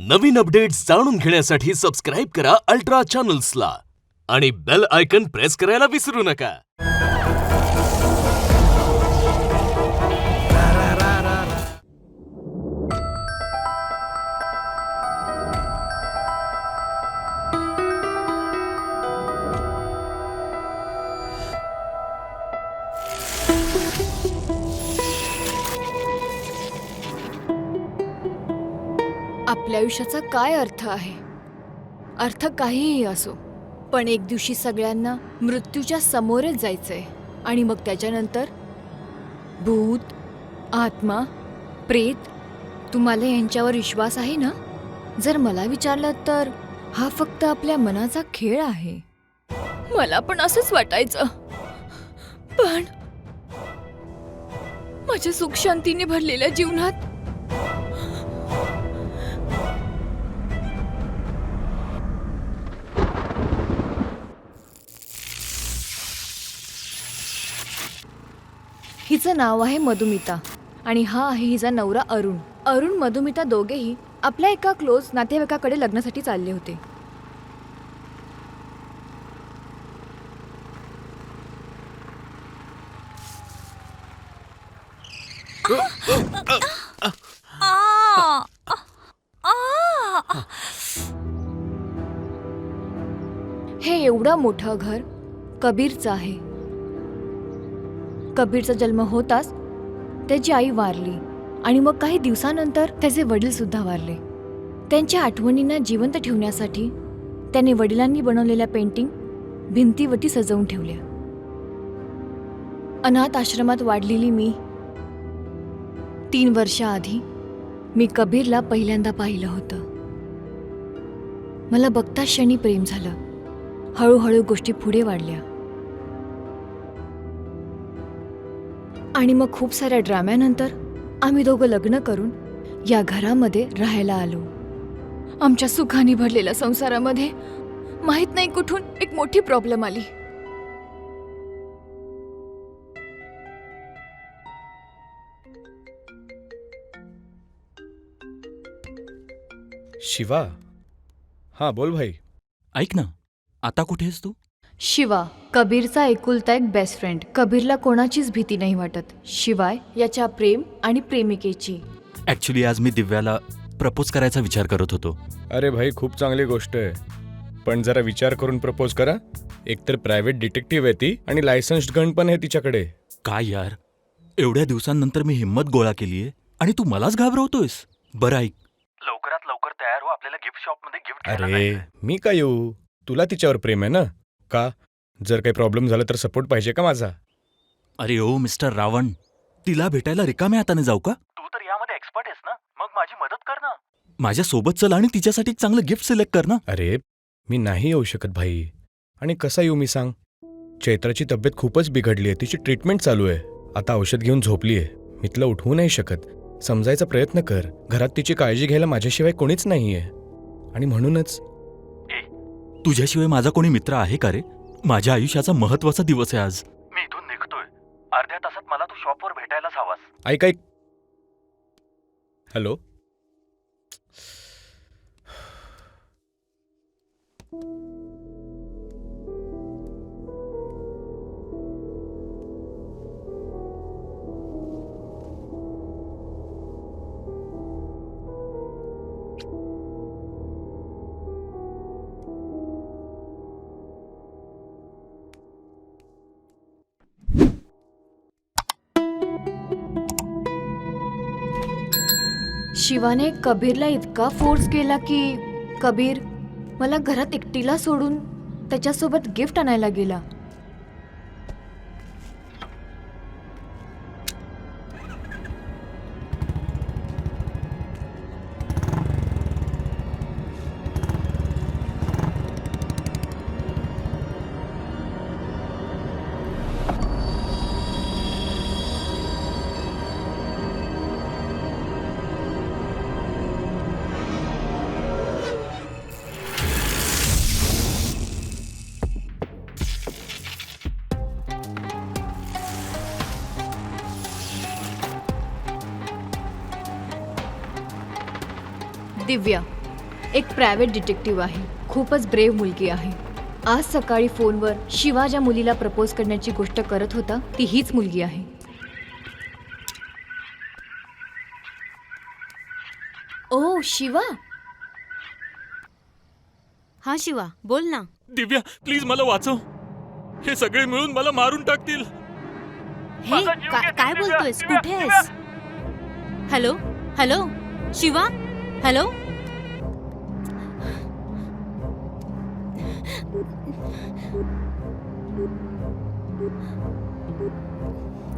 नवीन updates जाणून घेण्यासाठी subscribe करा अल्ट्रा चॅनल्सला आणि बेल आयकन प्रेस करायला विसरू नका. आपल्या आयुष्याचा काय अर्थ आहे? अर्थ काहीही असो, पण एक दिवशी सगळ्यांना मृत्यूच्या समोरच जायचंय. आणि मग त्याच्यानंतर भूत, आत्मा, प्रेत, तुम्हाला यांच्यावर विश्वास आहे ना? जर मला विचारलं तर हा फक्त आपल्या मनाचा खेळ आहे. मला पण असंच वाटायचं, पण माझ्या सुख शांतीने भरलेल्या जीवनात हिचं नाव आहे मधुमिता आणि हा आहे हिचा नवरा अरुण. अरुण मधुमिता दोघेही आपल्या एका क्लोज नातेवाईकाकडे लग्नासाठी चालले होते. हे एवढं मोठं घर कबीरचं आहे. कबीरचा जन्म होताच त्याची आई वारली आणि मग काही दिवसानंतर त्याचे वडील सुद्धा वारले. त्यांच्या आठवणींना जिवंत ठेवण्यासाठी त्याने वडिलांनी बनवलेल्या पेंटिंग भिंतीवरती सजवून ठेवल्या. अनाथ आश्रमात वाढलेली मी 3 वर्षाआधी मी कबीरला पहिल्यांदा पाहिलं होतं. मला बघताच क्षणी प्रेम झालं. हळूहळू गोष्टी पुढे वाढल्या आणि मग खूप साऱ्या ड्राम्यानंतर आम्ही दोघं लग्न करून या घरामध्ये राहायला आलो. आमच्या सुखाने भरलेल्या संसारामध्ये माहित नाही कुठून एक मोठी प्रॉब्लेम आली. शिवा, हा बोल भाई. ऐक ना, आता कुठे आहेस तू? शिवा कबीरचा एकुलता एक बेस्ट फ्रेंड. कबीरला कोणाचीच भीती नाही वाटत, शिवाय याच्या प्रेम आणि प्रेमिकेची. ॲक्च्युली आज मी दिव्याला प्रपोज करायचा विचार करत होतो. अरे भाई, खूप चांगली गोष्ट आहे, पण जरा विचार करून प्रपोज करा. एकतर प्रायव्हेट डिटेक्टिव्ह आहे ती आणि लायसन्स्ड गन पण आहे तिच्याकडे. काय यार, एवढ्या दिवसांनंतर मी हिंमत गोळा केलीये आणि तू मलाच घाबरवतोयस. बरं ऐक, लवकरात लवकर तयार हो, आपल्याला गिफ्ट शॉपमध्ये गिफ्ट. अरे मी का येऊ? तुला तिच्यावर प्रेम आहे ना? का जर काही प्रॉब्लेम झाला तर सपोर्ट पाहिजे का माझा? अरे ओ मिस्टर रावण, तिला भेटायला रिकाम्या हाताने जाऊ का? तू तर यामध्ये एक्सपर्ट आहेस ना, मग माझी मदत कर ना. माझ्या सोबत चल आणि तिच्यासाठी एक चांगलं गिफ्ट सिलेक्ट कर ना. अरे मी नाही येऊ शकत भाई. आणि कसा येऊ मी सांग? चैत्राची तब्येत खूपच बिघडली आहे, तिची ट्रीटमेंट चालू आहे. आता औषध घेऊन झोपली आहे, मी तिला उठवू नाही शकत. समजायचा प्रयत्न कर. घरात तिची काळजी घ्यायला माझ्याशिवाय कोणीच नाहीये आणि म्हणूनच. तुझ्याशिवाय माझा कोणी मित्र आहे का रे? माझ्या आयुष्याचा महत्वाचा दिवस आहे आज. मी इथून निघतोय. अर्ध्या तासात मला तू शॉपवर भेटायलाच हवास. ऐक ऐक. हॅलो. शिवाने कबीरला इतका फोर्स केला की कबीर मला घरात एकटीला सोडून त्याच्यासोबत गिफ्ट आणायला गेला. दिव्या, एक प्रायव्हेट डिटेक्टिव्ह आहे. खूपच ब्रेव्ह मुलगी आहे. आज सकाळी फोनवर शिवा ज्या मुलीला प्रपोज करण्याची गोष्ट करत होता ती हीच मुलगी आहे. ओ शिवा. हा शिवा, बोल ना. दिव्या प्लीज मला वाचव. हे सगळे मिळून मला मारून टाकतील. हे काय बोलतोयस? कुठे आहेस? Hello hello Shiva, hello.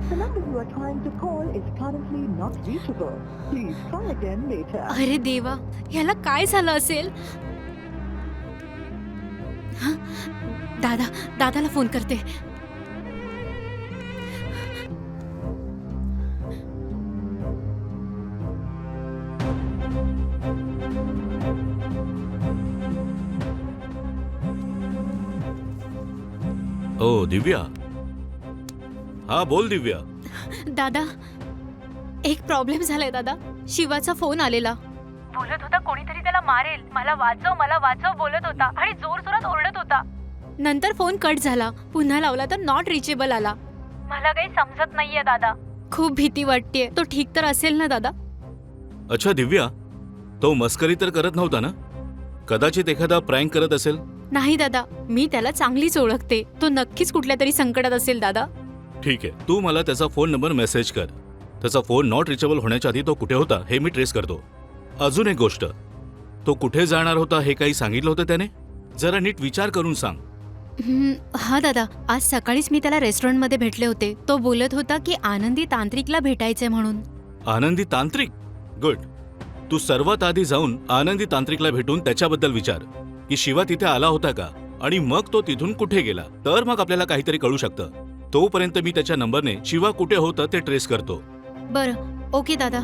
The number you are trying to call is currently not reachable. Please try again later. अरे देवा, ह्याला काय झालं असेल? हं? दादाला फोन करते. ओ दिव्या. हा बोल दिव्या. दादा, एक प्रॉब्लेम झालाय दादा. शिवाचा फोन आलेला. बोलत होता कोणीतरी त्याला मारेल, मला वाचव बोलत होता आणि जोर जोरात ओरडत होता. नंतर फोन कट झाला. पुन्हा लावला तर नॉट रिचेबल आला. मला काही समजत नाहीये दादा. खूप भीती वाटतेय. तो ठीक तर असेल ना दादा? अच्छा दिव्या, तो मस्करी तर करत नव्हता ना? कदाचित एखादा प्रँक करत असेल. नाही दादा, मी त्याला चांगलीच ओळखते. तो नक्कीच कुठल्या तरी संकटात असेल दादा. ठीक आहे, तू मला त्याचा फोन नंबर मेसेज कर. त्याचा फोन नॉट रिचेबल होण्याच्या आधी तो कुठे होता हे मी ट्रेस करतो. अजून एक गोष्ट, तो कुठे जाणार होता हे काही सांगितलं होतं त्याने? जरा नीट विचार करून सांग. हा दादा, आज सकाळीच मी त्याला रेस्टॉरंटमध्ये भेटले होते. तो बोलत होता की आनंदी तांत्रिकला भेटायचंय म्हणून. आनंदी तांत्रिक? गुड. तू सर्वात आधी जाऊन आनंदी तांत्रिकला भेटून त्याच्याबद्दल विचार की शिवा तिथे आला होता का आणि मग तो तिथून कुठे गेला. तर मग आपल्याला काहीतरी कळू शकतं. तोपर्यंत मी त्याच्या नंबरने शिवा कुठे होतं ते ट्रेस करतो. बरं, ओके दादा.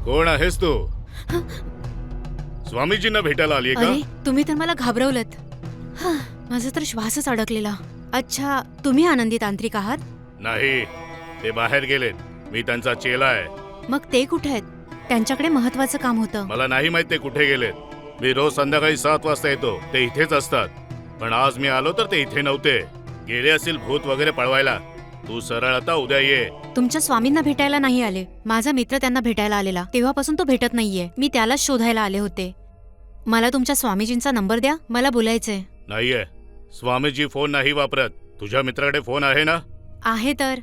कोण आहेस तू? स्वामीजींना भेटायला आली का? अरे, तुम्ही तर मला घाबरवलत. माझा तर श्वासच अडकलेला. अच्छा, तुम्ही आनंदी तांत्रिक आहात? नाही, ते बाहेर गेलेत. मी त्यांचा चेला आहे. मग ते कुठे आहेत? त्यांच्याकडे महत्वाचं काम होतं. मला नाही माहित ते कुठे गेलेत. मी रोज संध्याकाळी 7 वाजता येतो, ते इथेच असतात. पण आज मी आलो तर ते इथे नव्हते. गेले असतील भूत वगैरे पळवायला. तू सरळ आता उद्या ये. तुमच्या स्वामींना भेटायला नाही आले. माझा मित्र त्यांना भेटायला आलेला. तेव्हापासून तो भेटत नाहीये. मी त्यालाच शोधायला आले होते. मला तुमच्या स्वामीजींचा नंबर द्या, मला बोलायचंय. नाहीये, स्वामीजी फोन नाही वापरत. तुझ्या मित्राकडे फोन आहे ना? आहे तर,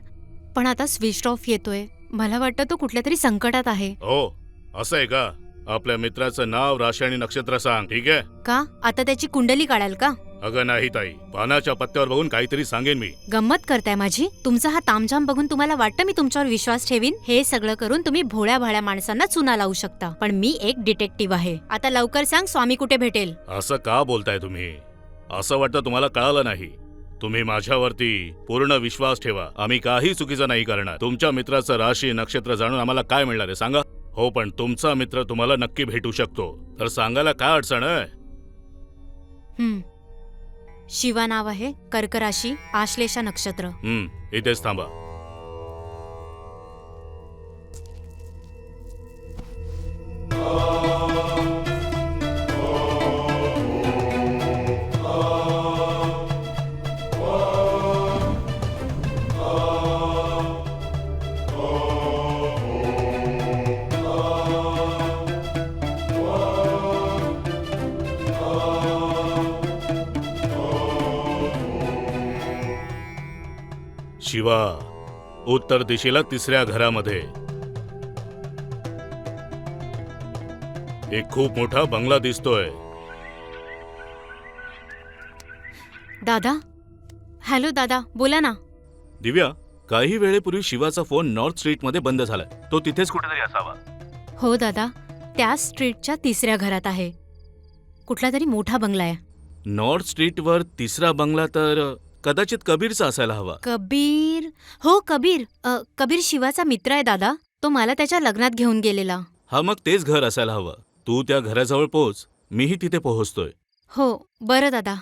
पण आता स्विच ऑफ येतोय. मला वाटतं तो कुठल्या तरी संकटात आहे. हो, असं आहे का? आपल्या मित्राचं नाव, राशी आणि नक्षत्र सांग. ठीक आहे का? आता त्याची कुंडली काढाल का? अगं नाही ताई, पानाच्या पत्त्यावर बघून काहीतरी सांगेन मी. गंमत करताय माझी? तुमचा हा तामझाम बघून तुम्हाला वाटतं मी तुमच्यावर विश्वास ठेवीन? हे सगळं करून तुम्ही भोळ्या भाळ्या माणसांना चुना लावू शकता, पण मी एक डिटेक्टिव्ह आहे. आता लवकर सांग, स्वामी कुठे भेटेल? असं का बोलताय तुम्ही? असं वाटतं तुम्हाला कळालं नाही. तुम्ही माझ्यावरती पूर्ण विश्वास ठेवा. आम्ही काही चुकीचं नाही करणार. तुमच्या मित्राचं राशी नक्षत्र जाणून आम्हाला काय मिळणार आहे सांगा? हो, पण तुमचा मित्र तुम्हाला नक्की भेटू शकतो. तर सांगायला काय अडचण आहे? शिवा नाव आहे, कर्क राशी, आश्लेषा नक्षत्र. इथेच थांबा. शिवा, उत्तर दिशेला 3ऱ्या घरामध्ये एक खूप मोठा बंगला दिसतोय. दादा, हॅलो दादा, बोला ना. दिव्या, काही वेळेपूर्वी शिवाचा फोन नॉर्थ स्ट्रीटमध्ये बंद झालाय. तो तिथेच कुठेतरी असावा. हो दादा, त्या स्ट्रीटच्या 3ऱ्या घरात आहे. कुठला तरी मोठा बंगला आहे. नॉर्थ स्ट्रीटवर 3रा बंगला तर कदाचित कबीरचा असायला हवा. कबीर, हो कबीर. कबीर शिवाचा मित्र आहे दादा. तो मला त्याच्या लग्नात घेऊन गेलेला. हा, मग तेच घर असायला हवं. तू त्या घराजवळ पोहोच, मीही तिथे पोहोचतोय. हो बरं दादा.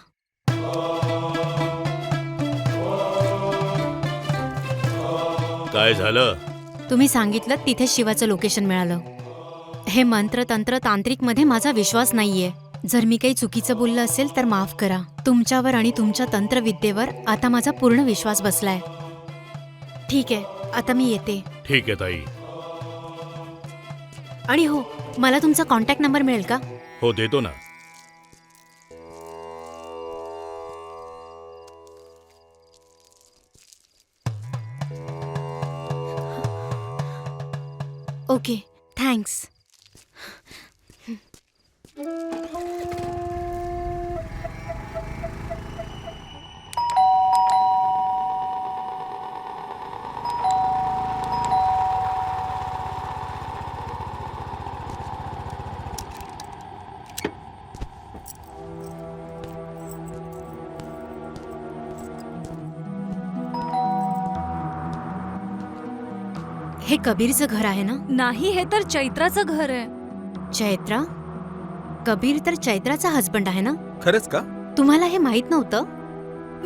काय झालं? तुम्ही सांगितलं तिथे शिवाचं लोकेशन मिळालं. हे मंत्र तंत्र तांत्रिकमध्ये माझा विश्वास नाहीये. जर मी काही चुकीचं बोललं असेल तर माफ करा. तुमच्यावर आणि तुमच्या तंत्रविद्येवर आता माझा पूर्ण विश्वास बसलाय. ठीक आहे, आता मी येते. ठीक आहे ताई. आणि हो, मला तुमचा कॉन्टॅक्ट नंबर मिळेल का? हो, देतो ना. Okay, thanks. हे कबीरचं घर आहे ना? नाही, हे तर चैत्राचं घर आहे. चैत्रा? कबीर तर चैत्राचा हस्बंड आहे ना? खरंच का? तुम्हाला हे माहित नव्हतं?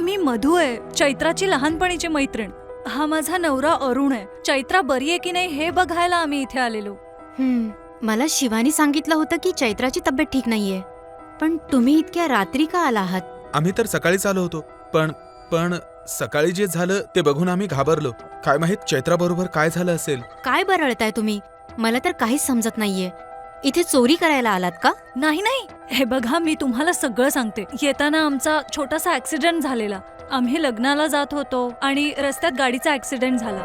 मी मधू आहे, चैत्राची लहानपणीची मैत्रीण. हा माझा नवरा अरुण आहे. चैत्रा बरी आहे की नाही हे बघायला आम्ही इथे आलेलो. मला शिवानी सांगितलं होतं की चैत्राची तब्येत ठीक नाहीये. पण तुम्ही इतक्या रात्री का आला आहात? आम्ही तर सकाळीच आलो होतो, पण सकाळी जे झालं ते बघून आम्ही घाबरलो. काय माहित चैत्राबरोबर काय झालं असेल. काय बरळताय तुम्ही? मला तर काहीच समजत नाहीये. इथे चोरी करायला आलात का? नाही नाही, हे बघा मी तुम्हाला सगळं सांगते. येताना आमचा छोटासा ऍक्सिडेंट झालेला. आम्ही लग्नाला जात होतो आणि रस्त्यात गाडीचा ऍक्सिडेंट झाला.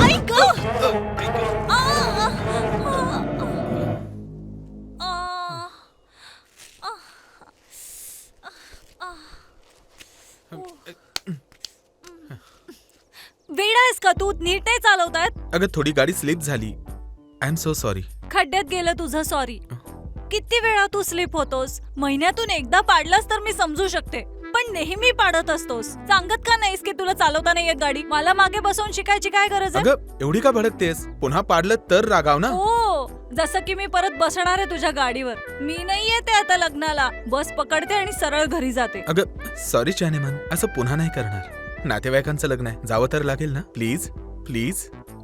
ऐक! वेडा आहेस का तू? नीट नाही चालवतायत. अगं थोडी गाडी स्लिप झाली. I am so sorry. खड्ड्यात गेलं तुझं सॉरी. किती वेळा तू स्लिप होतोस? महिन्यातून एकदा पाडलास तर मी समजू शकते, पण नेहमी पाडत असतोस. सांगत का नाहीस की तुला चालवता नाही येत गाडी? मला मागे बसवून शिकायची काय गरज आहे? अगं एवढी का भडकतेस? पुन्हा पाडलं तर रागाव ना. हो, जसं की मी परत बसणार आहे तुझ्या गाडीवर. मी नाही येते आता लग्नाला. बस पकडते आणि सरळ घरी जाते. अगं सॉरी चानेमन, असं पुन्हा नाही करणार. नातेवाईकांचं लग्न आहे, जावं तर लागेल ना. Please please.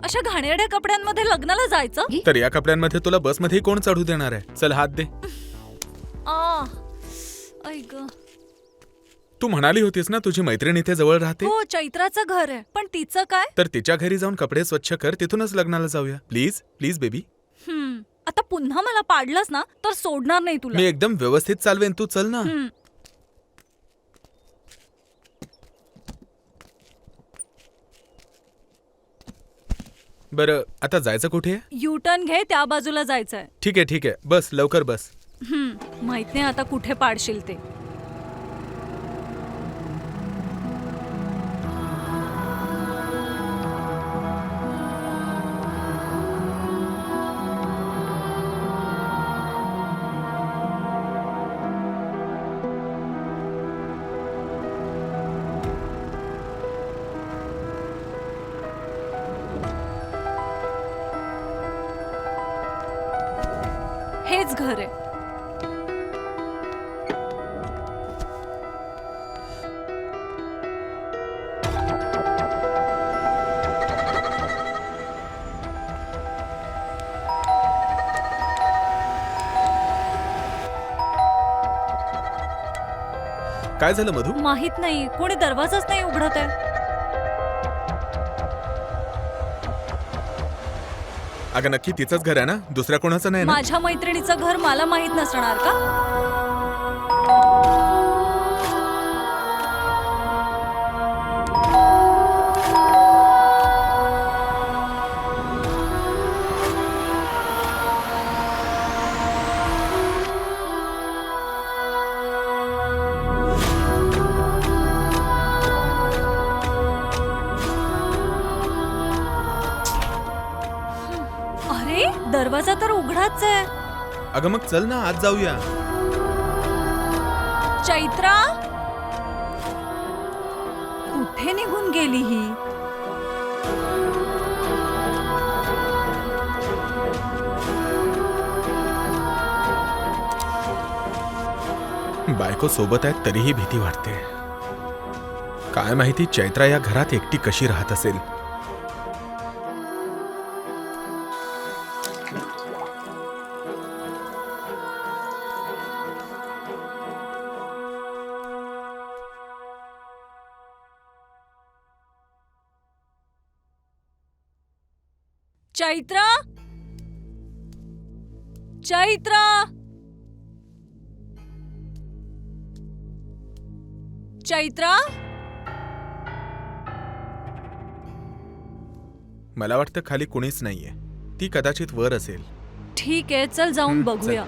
अशा घाणेरड्या कपड्यांमध्ये लग्नाला जायचं? तर या कपड्यांमध्ये तुला बसमध्ये कोण चढू देणार आहे? चल हात दे. ऐक, तू म्हणाली होतीस ना तुझी मैत्रीण इथे जवळ राहते. हो, चैत्राचं घर आहे. पण तिचं काय? तर तिच्या घरी जाऊन कपडे स्वच्छ कर, तिथूनच लग्नाला जाऊया. Please please baby. आता पुन्हा मला पाडलंस ना तर सोडणार नाही मी तुला. एकदम व्यवस्थित चालवेन, तू चल ना. बरं आता जायचं कुठे? यू टर्न घे, त्या बाजूला जायचंय. ठीक आहे बस लवकर बस. माहित नाही आता कुठे पाडशील ते. हेच घर आहे. काय झालं मधू? माहित नाही, कोणी दरवाजाच नाही उघडत आहे. अगं नक्की तिचंच घर आहे ना? दुसऱ्या कोणाचं नाही ना? माझ्या मैत्रिणीचं घर मला माहित नसणार का? दरवाजा तर उघडाच आहे. अगं मग चल ना आज जाऊया. चैत्रा कुठे निघून गेली ही? बायको सोबत आहे तरीही भीती वाटते. काय माहिती चैत्रा या घरात एकटी कशी राहत असेल. चैत्रा चैत्रा चैत्रा मला वाटतं खाली कुणीच नाहीये. ती कदाचित वर असेल. ठीक आहे, चल जाऊन बघूया.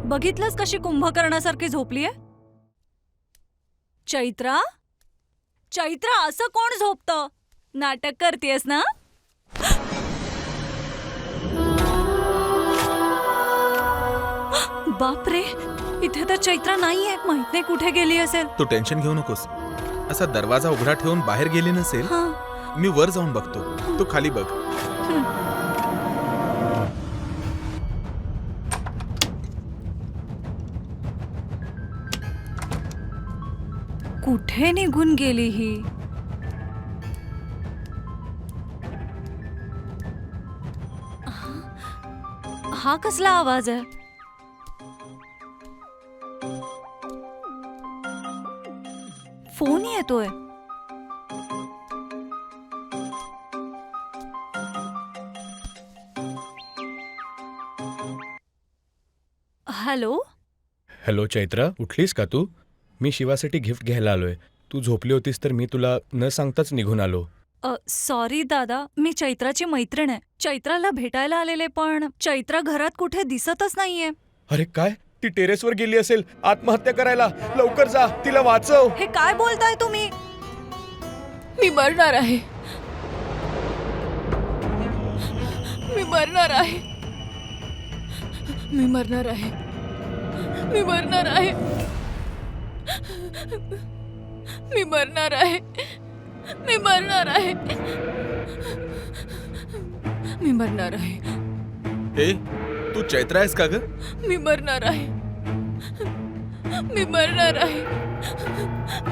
बघितलंस कशी कुंभकर्णासारखी झोपलीये? चैत्रा चैत्रा असं कोण झोपतं? नाटक करतेस ना? बापरे, इथे तर चैत्रा नाहीये. माहित नाही कुठे गेली असेल. तू टेन्शन घेऊ नकोस. असा दरवाजा उघडा ठेवून बाहेर गेली नसेल. हां. मी वर जाऊन बघतो. तू खाली बघ. कुठे निघून गेली ही? हा कसला आवाज आहे? फोन येतोय. हॅलो. हॅलो चैत्रा, उठलीस का तू? मी शिवासाठी गिफ्ट घ्यायला आलोय. तू झोपली होतीस तर मी तुला न सांगताच निघून आलो. सॉरी दादा, मी चैत्राची मैत्रीण आहे. चैत्राला भेटायला आलेले, पण चैत्रा घरात कुठे दिसतच नाहीये. अरे काय, ती टेरेसवर गेली असेल आत्महत्या करायला. लवकर जा, तिला वाचव. हे काय बोलताय तुम्ही? मी मरणार आहे. मी मरणार आहे. मी मरणार आहे. मी मरणार आहे. मी मरणार आहे. मी मरणार आहे. मी मरणार आहे. ए, तू चैत्रा आहेस का ग? मी मरणार आहे. मी मरणार आहे.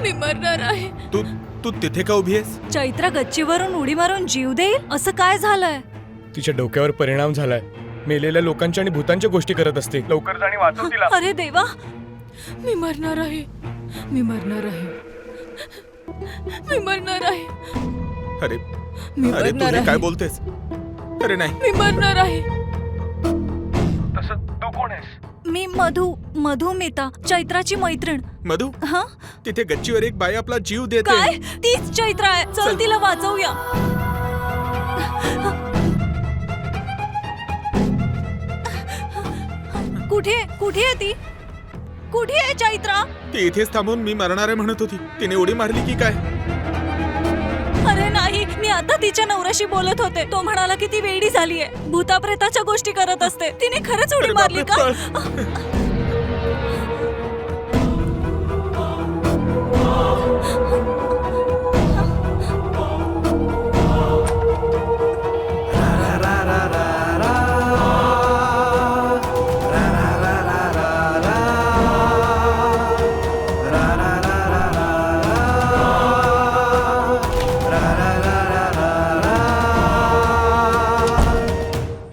मी मरणार आहे. तू तू तिथे का उभी आहेस? चैत्रा गच्चीवरून उडी मारून जीव देईल असं काय झालंय? तिच्या डोक्यावर परिणाम झालाय. मेलेल्या लोकांच्या आणि भूतांच्या गोष्टी करत असते. लवकर जा आणि वाचव तिला. अरे देवा. मी मरणार आहे. मी मरणार आहे. मी मरणार आहे. अरे मी अरे तू मरणार हे काय आहे. बोलतेस? अरे नाही. मी मरणार आहे. तसं तू कोण आहेस? मी मधुमिता, चैत्राची मैत्रीण. मधू, हा? तिथे गच्चीवर एक बाई आपला जीव देते. काय? तीच चैत्रा आहे. चल चल. तिला वाचवूया. कुठे कुठे आहे ती? कुठे आहे चैत्रा? ती इथेच थांबून मी मरणार आहे म्हणत होती. तिने उडी मारली की काय? अरे नाही, मी आता तिच्या नवऱ्याशी बोलत होते. तो म्हणाला की ती वेडी झालीये, भूताप्रेताच्या गोष्टी करत असते. तिने खरंच उडी अरे मारली बापरे, का? पळ.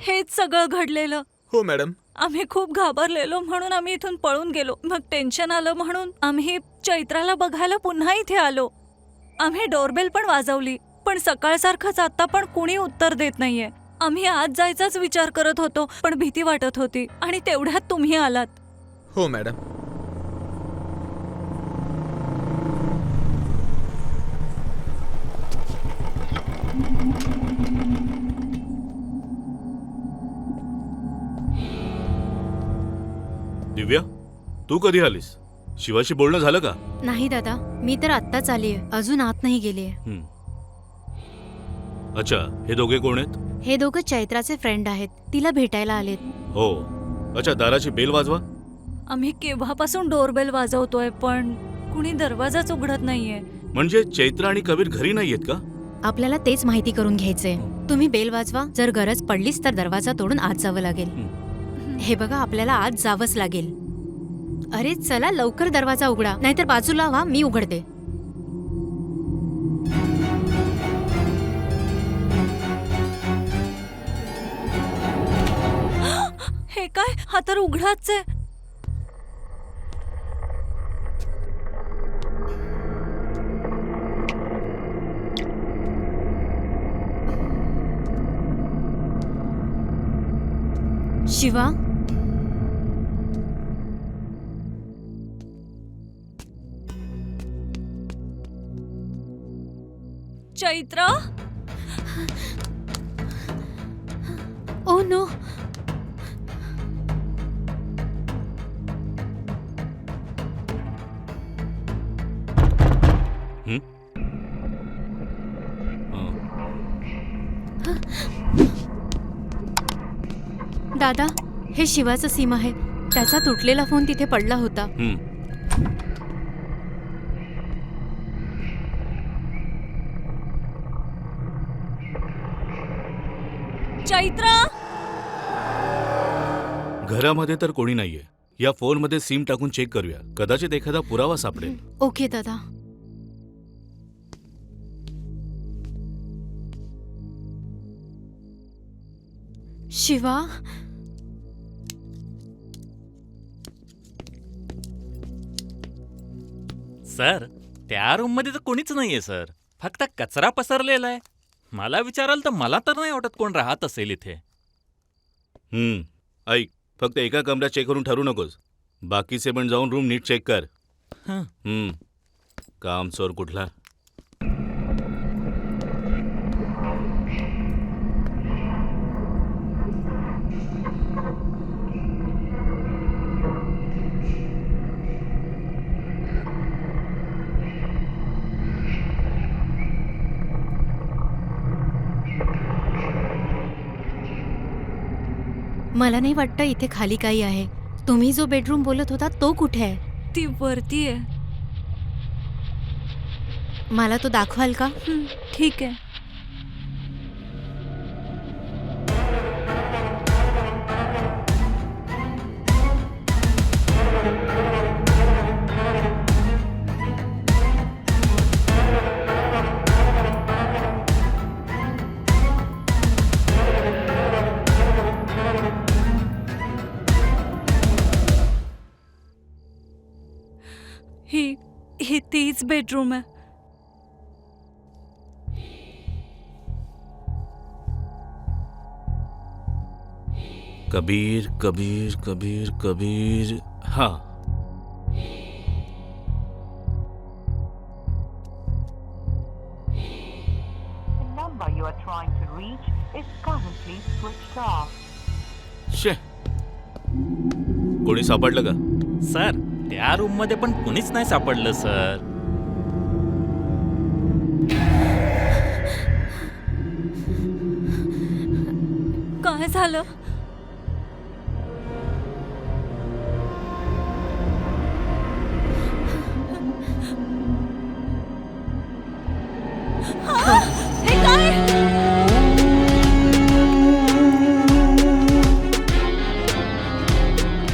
हेच सगळं घडलेलं. हो मॅडम. आम्ही खूप घाबरलेलो म्हणून आम्ही इथून पळून गेलो. मग टेन्शन आलं म्हणून आम्ही चैत्राला बघायला पुन्हा इथे आलो. आम्ही डोरबेल पण वाजवली, पण सकाळसारखंच आता पण कुणी उत्तर देत नाहीये. आम्ही आज जायचाच विचार करत होतो, पण भीती वाटत होती. आणि तेवढ्यात तुम्ही आलात. हो मॅडम. दिव्या, तू कधी आलीस? शिवाशी बोलणं झालं का? नाही दादा, मी तर आत्ताच आलीये, अजून आत नाही गेलीये. अच्छा, हे दोघे कोण आहेत? हे दोघं चैत्राचे फ्रेंड आहेत, तिला भेटायला आलेत. हो. अच्छा, दाराची बेल वाजवा. आम्ही केव्हापासून डोरबेल वाजवतोय पण कुणी दरवाजाच उघडत नाहीये. म्हणजे चैत्र आणि कबीर घरी नाहीयेत का? आपल्याला तेच माहिती करून घ्यायचंय. तुम्ही बेल वाजवा, जर गरज पडलीच तर दरवाजा तोडून आत जावं लागेल. हे बघा, आपल्याला आत जावंच लागेल. अरे चला लवकर दरवाजा उघडा, नाहीतर बाजूला व्हा, मी उघडते. हे काय, हा तर उघडाच आहे. शिवा, चैत्र, ओ नो. दादा, हे शिवाचं सिम आहे. त्याचा तुटलेला फोन तिथे पडला होता. चैत्र, घरामध्ये तर कोणी नाहीये. या फोनमध्ये सिम टाकून चेक करूया, कदाचित एखादा पुरावा सापडेल. ओके दादा. शिवा, सर, त्या रूममध्ये तर कोणीच नाहीये सर. फक्त कचरा पसरलेला आहे. मला विचाराल तर मला तर नाही वाटत कोण राहत असेल इथे. ऐक, फक्त एका कमऱ्यात चेक करून ठरू नकोस. बाकीचे पण जाऊन रूम नीट चेक कर. काम चोर कुठला. मला नाही वाटतं इथे खाली काही आहे. तुम्ही जो बेडरूम बोलत होता तो कुठे आहे? ती वरती आहे. मला तो दाखवाल का? ठीक आहे. ही तीच बेडरूम आहे. कबीर कबीर कबीर कबीर. हा, The number you are trying to reach is currently switched off. शे, कोणी सापडलं का? सर, त्या रूममध्ये पण कोणीच नाही सापडलं सर. काय झालं? हे काय?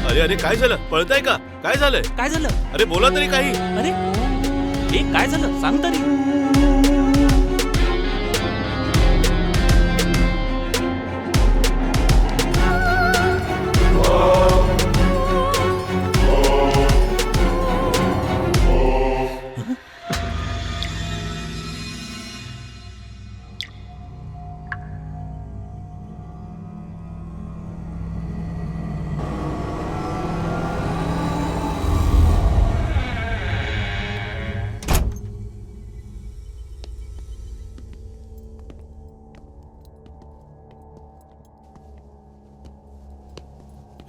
अरे अरे, काय झालं? पळताय का? काय झालंय? काय झालं? अरे बोला तरी काही. अरे, हे काय झालं सांग तरी.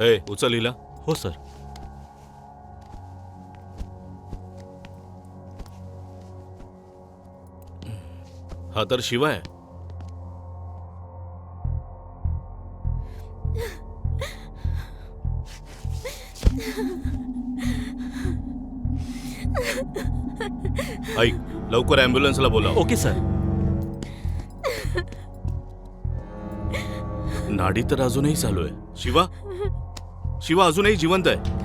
ए, उचल हिला. हो सर. हा तर शिवा आहे. ऐक, लवकर ॲम्ब्युलन्सला बोलाव. Okay sir. नाडी तर अजूनही चालू आहे. शिवा, शिवा अजूनही जिवंत आहे.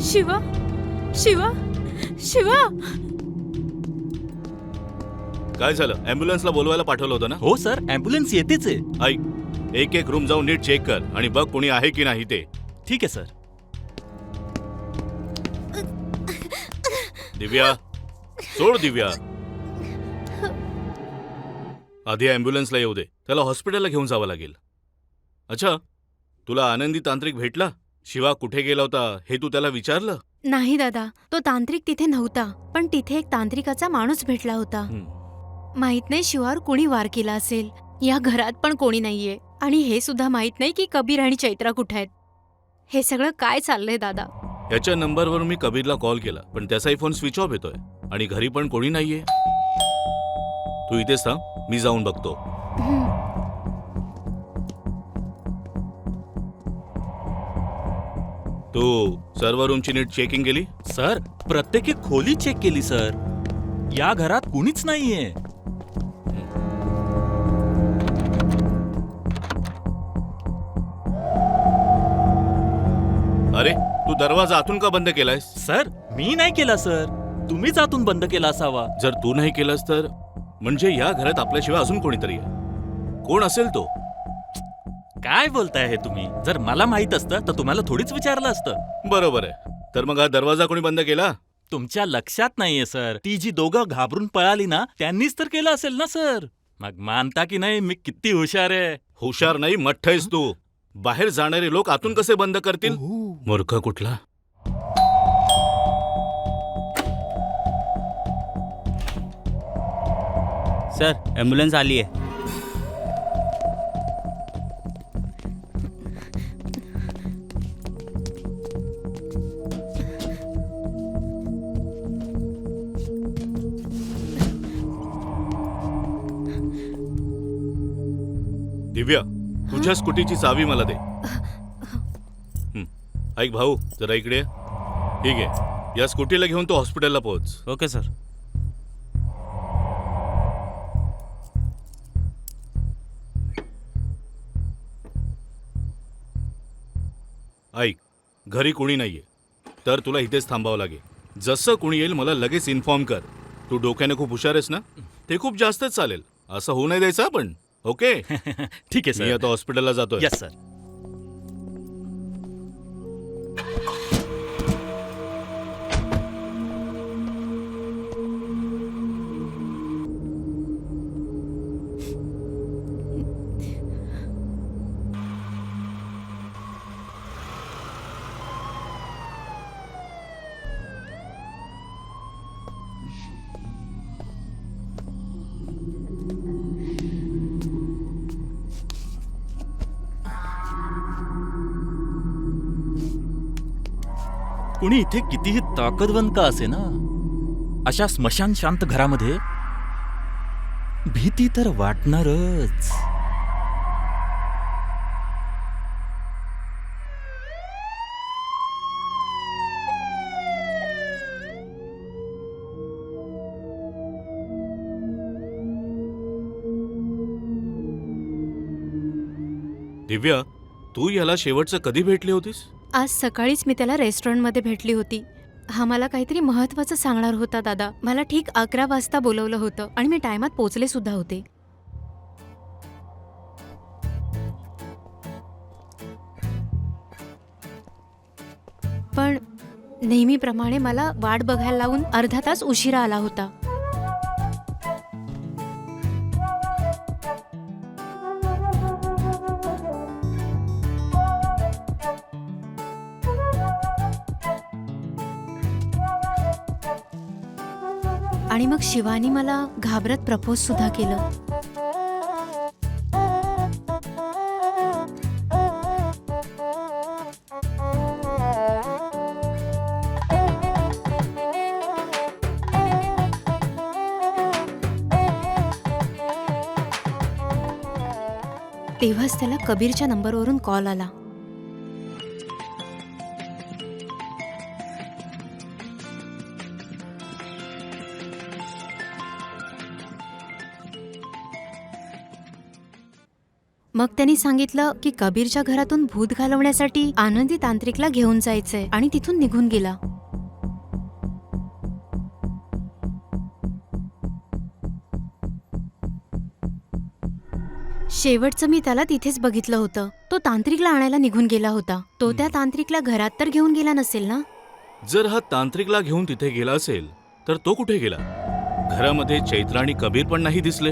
शिवा शिवा शिवा. काय झालं? ॲम्ब्युलन्सला बोलवायला पाठवलं होतं ना? हो सर, ॲम्ब्युलन्स येतेच आहे. ऐक, एक एक रूम जाऊन नीट चेक कर आणि बघ कोणी आहे की नाही ते. ठीक आहे सर. दिव्या, सोड दिव्या. आधी ॲम्ब्युलन्सला येऊ दे. त्याला हॉस्पिटलला घेऊन जावं लागेल. अच्छा, तुला आनंदी तांत्रिक भेटला? शिवा कुठे गेला होता हे तू त्याला विचारलं? नाही दादा, तो तांत्रिक तिथे नव्हता, पण तिथे एक तांत्रिकाचा माणूस भेटला होता. माहित नाही शिवावर कोणी वार केला असेल. या घरात पण कोणी नाहीये आणि हे सुद्धा माहित नाही की कबीर आणि चैत्रा कुठे आहेत. हे सगळं काय चाललंय दादा? याच्या नंबरवरून मी कबीरला कॉल केला, पण त्याचाही फोन स्विच ऑफ येतोय आणि घरी पण कोणी नाहीये. तू इथेच थांब, मी जाऊन बघतो. तू सर्व रूमची नीट चेकिंग केली? सर, प्रत्येकी खोली चेक केली सर. या घरात कुणीच नाहीये. अरे, तू दरवाजा आतून का बंद केलायस? सर, मी नाही केला सर. तुम्हीच आतून बंद केला असावा. जर तू नाही केलंस तर म्हणजे या घरात आपल्याशिवाय अजून कोणीतरी आहे. कोण असेल तो? काय बोलताय हे तुम्ही? जर मला माहित असतं तर तुम्हाला थोडीच विचारलं असतं. बरोबर आहे. तर मग हा दरवाजा कोणी बंद केला? तुमच्या लक्षात नाहीये सर. ती जी दोघं घाबरून पळाली ना, त्यांनीच तर केलं असेल ना सर. मग मानता की नाही मी किती हुशार आहे? हुशार नाही, मठ्ठ आहेस तू. बाहेर जाणारे लोक आतून कसे बंद करतील? मूर्ख कुठला. सर, ॲम्ब्युलन्स आली आहे. दिव्या, तुझ्या स्कूटीची चावी मला दे. ऐक भाऊ, जरा इकडे ये. ठीक आहे, या स्कूटीला घेऊन तो हॉस्पिटलला पोहोच. Okay sir. ऐक, घरी कोणी नाहीये तर तुला इथेच थांबावं लागेल. जसं कोणी येईल मला लगेच इन्फॉर्म कर. तू डोक्याने खूप हुशार आहेस ना? ते खूप जास्तच चालेल. असं होऊ नाही द्यायचं आपण. ओके? ठीक आहे मी सर. आता हॉस्पिटलला जातोय. Yes sir. कुणी इथे कितीही ताकदवंत का असे ना, अशा स्मशान शांत घरामध्ये भीती तर वाटणारच. दिव्या, तू याला शेवटचं कधी भेटली होतीस? आज सकाळीच मी त्याला रेस्टॉरंटमध्ये भेटली होती. हा मला काहीतरी महत्वाचं सांगणार होता दादा. मला ठीक 11 वाजता बोलवलं होतं आणि मी टायमात पोचले सुद्धा होते. पण नेहमीप्रमाणे मला वाट बघायला लावून अर्धा तास उशिरा आला होता. आणि मग शिवानी मला घाबरत प्रपोज सुद्धा केलं. तेव्हाच त्याला कबीरच्या नंबरवरून कॉल आला. मग त्यांनी सांगितलं की कबीरच्या घरातून भूत घालवण्यासाठी आनंदी तांत्रिकला घेऊन जायचंय आणि तिथून निघून गेला. शेवटचं मी त्याला तिथेच बघितलं होतं. तो तांत्रिकला आणायला निघून गेला होता. तो त्या तांत्रिकला घरात तर घेऊन गेला नसेल ना? जर हा तांत्रिकला घेऊन तिथे गेला असेल तर तो कुठे गेला? घरामध्ये चैत्र आणि कबीर पण नाही दिसले.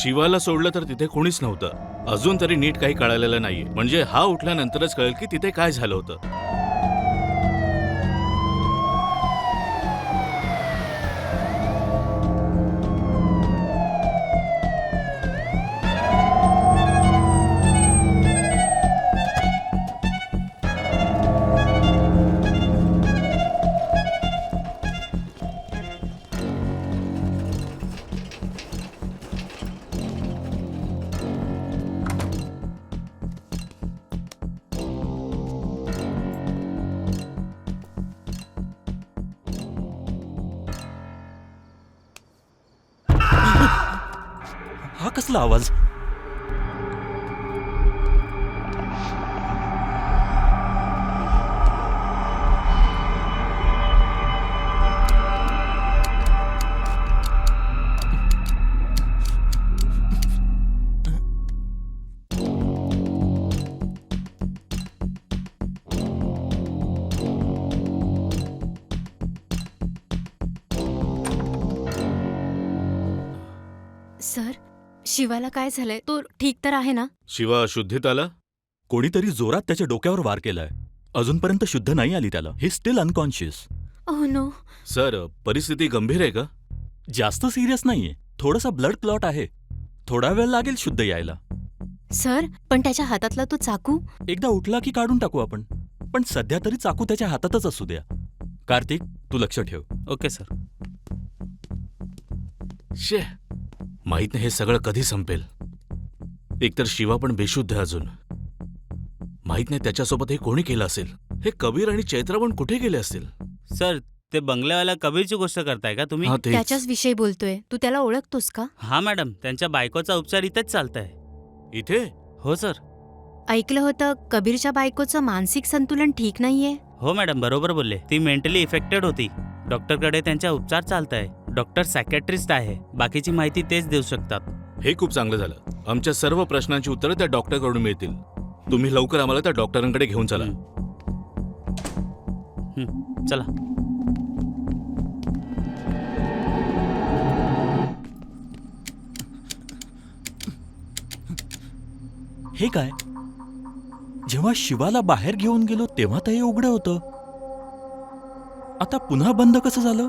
शिवाला सोडलं तर तिथे कोणीच नव्हतं. अजून तरी नीट काही कळालेलं नाहीये. म्हणजे हा उठल्यानंतरच कळेल की तिथे काय झालं होतं. हा कसला आवाज? सर, शिवाला काय झालंय? तो ठीक तर आहे ना? शिवा शुद्धीत आला? कोणीतरी जोरात त्याच्या डोक्यावर वार केलाय. अजूनपर्यंत शुद्ध नाही आली त्याला. ही still unconscious. Oh no. Sir, परिस्थिती गंभीर आहे का? जास्त सिरियस नाहीये. थोडासा ब्लड क्लॉट आहे. थोडा वेळ लागेल शुद्ध यायला. सर, पण त्याच्या हातातला तो चाकू? एकदा उठला की काढून टाकू आपण. पण सध्या तरी चाकू त्याच्या हातातच असू द्या. कार्तिक, तू लक्ष ठेव. Okay sir. शे, माहित नाही हे सगळं कधी संपेल. एकतर शिवा पण बेशुद्ध आहे अजून. माहित नाही त्याच्यासोबत हे कोणी केलं असेल. हे कबीर आणि चैत्र पण कुठे गेले असतील? सर, ते बंगल्यावाल्या कबीरची गोष्ट करताय का तुम्ही? हा, तेच. त्याच्याच विषयी बोलतोय. तू त्याला ओळखतोस का? हा मॅडम, त्यांच्या बायकोचा उपचार इथेच चालताय. इथे? हो सर. ऐकलं होतं कबीरच्या बायकोचं मानसिक संतुलन ठीक नाहीये. हो मॅडम, बरोबर बोलले. ती मेंटली इफेक्टेड होती. डॉक्टरकडे त्यांच्या उपचार चालताय. डॉक्टर सायकॅट्रिस्ट आहे. बाकीची माहिती तेच देऊ शकतात. हे खूप चांगलं झालं. आमच्या सर्व प्रश्नांची उत्तरं त्या डॉक्टरकडून मिळतील. तुम्ही लवकर आम्हाला त्या डॉक्टरांकडे घेऊन चला. चला. हे काय? जेव्हा शिवाला बाहेर घेऊन गेलो तेव्हा तर हे उघडं होतं. आता पुन्हा बंद कसं झालं?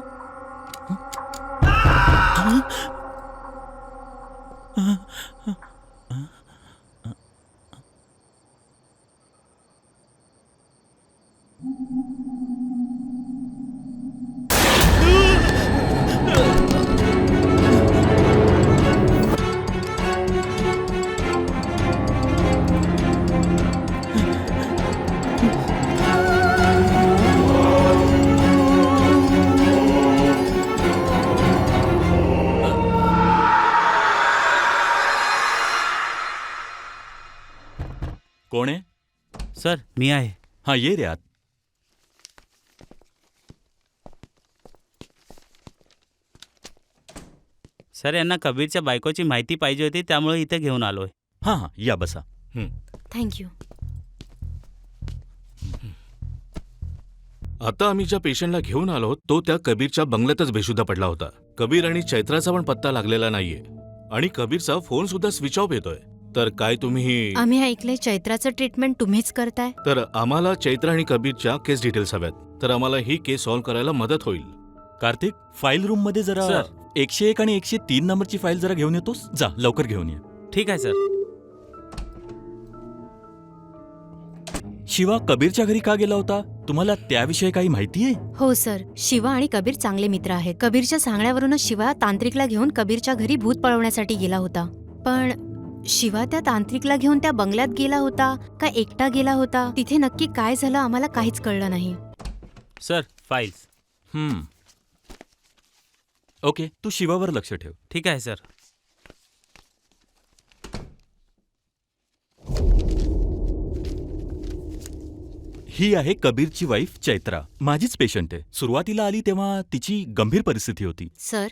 कोण आहे? सर, मी आहे. हा, ये रे आत. सर, यांना कबीरच्या बायकोची माहिती पाहिजे होती, त्यामुळे इथे घेऊन आलोय. हा हा, या बसा. थँक्यू. आता आम्ही ज्या पेशंटला घेऊन आलो तो त्या कबीरच्या बंगल्यातच बेशुद्ध पडला होता. कबीर आणि चैत्राचा पण पत्ता लागलेला नाहीये आणि कबीरचा फोन सुद्धा स्विच ऑफ येतोय. तर काय तुम्ही? आम्ही ऐकलंय चैत्राचं ट्रीटमेंट तुम्हीच करताय. तर आम्हाला चैत्र आणि कबीरच्या केस डिटेल्स हव्यात. तर आम्हाला ही केस सॉल्व्ह करायला मदत होईल. कार्तिक, फाईल रूम मध्ये जरा सर. 101 आणि 103 नंबरची फाईल जरा घेऊन येतोस? जा, लवकर घेऊन ये. ठीक आहे सर. शिवा कबीरच्या घरी का गेला होता? तुम्हाला त्याविषयी काही माहिती आहे? हो सर, शिवा आणि कबीर चांगले मित्र आहेत. कबीरच्या सांगण्यावरूनच शिवा तांत्रिकला घेऊन कबीरच्या घरी भूत पळवण्यासाठी गेला होता. पण शिवा त्या तांत्रिकला घेऊन त्या बंगल्यात गेला होता का एकटा गेला होता? तिथे नक्की काय झालं आम्हाला काहीच कळलं नाही. Sir files. ओके, तू शिवावर लक्ष ठेव. ठीक आहे सर. ही आहे कबीरची वाईफ चैत्रा. माझीच पेशंट आहे. सुरुवातीला आली तेव्हा तिची गंभीर परिस्थिती होती. सर,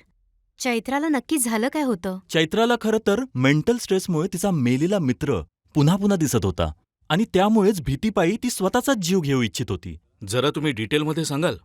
चैत्राला नक्की झालं काय होतं? चैत्राला खरं तर मेंटल स्ट्रेसमुळे तिचा मेलेला मित्र पुन्हा पुन्हा दिसत होता आणि त्यामुळेच भीतीपायी ती स्वतःचाच जीव घेऊ इच्छित होती. जरा तुम्ही डिटेलमध्ये सांगाल?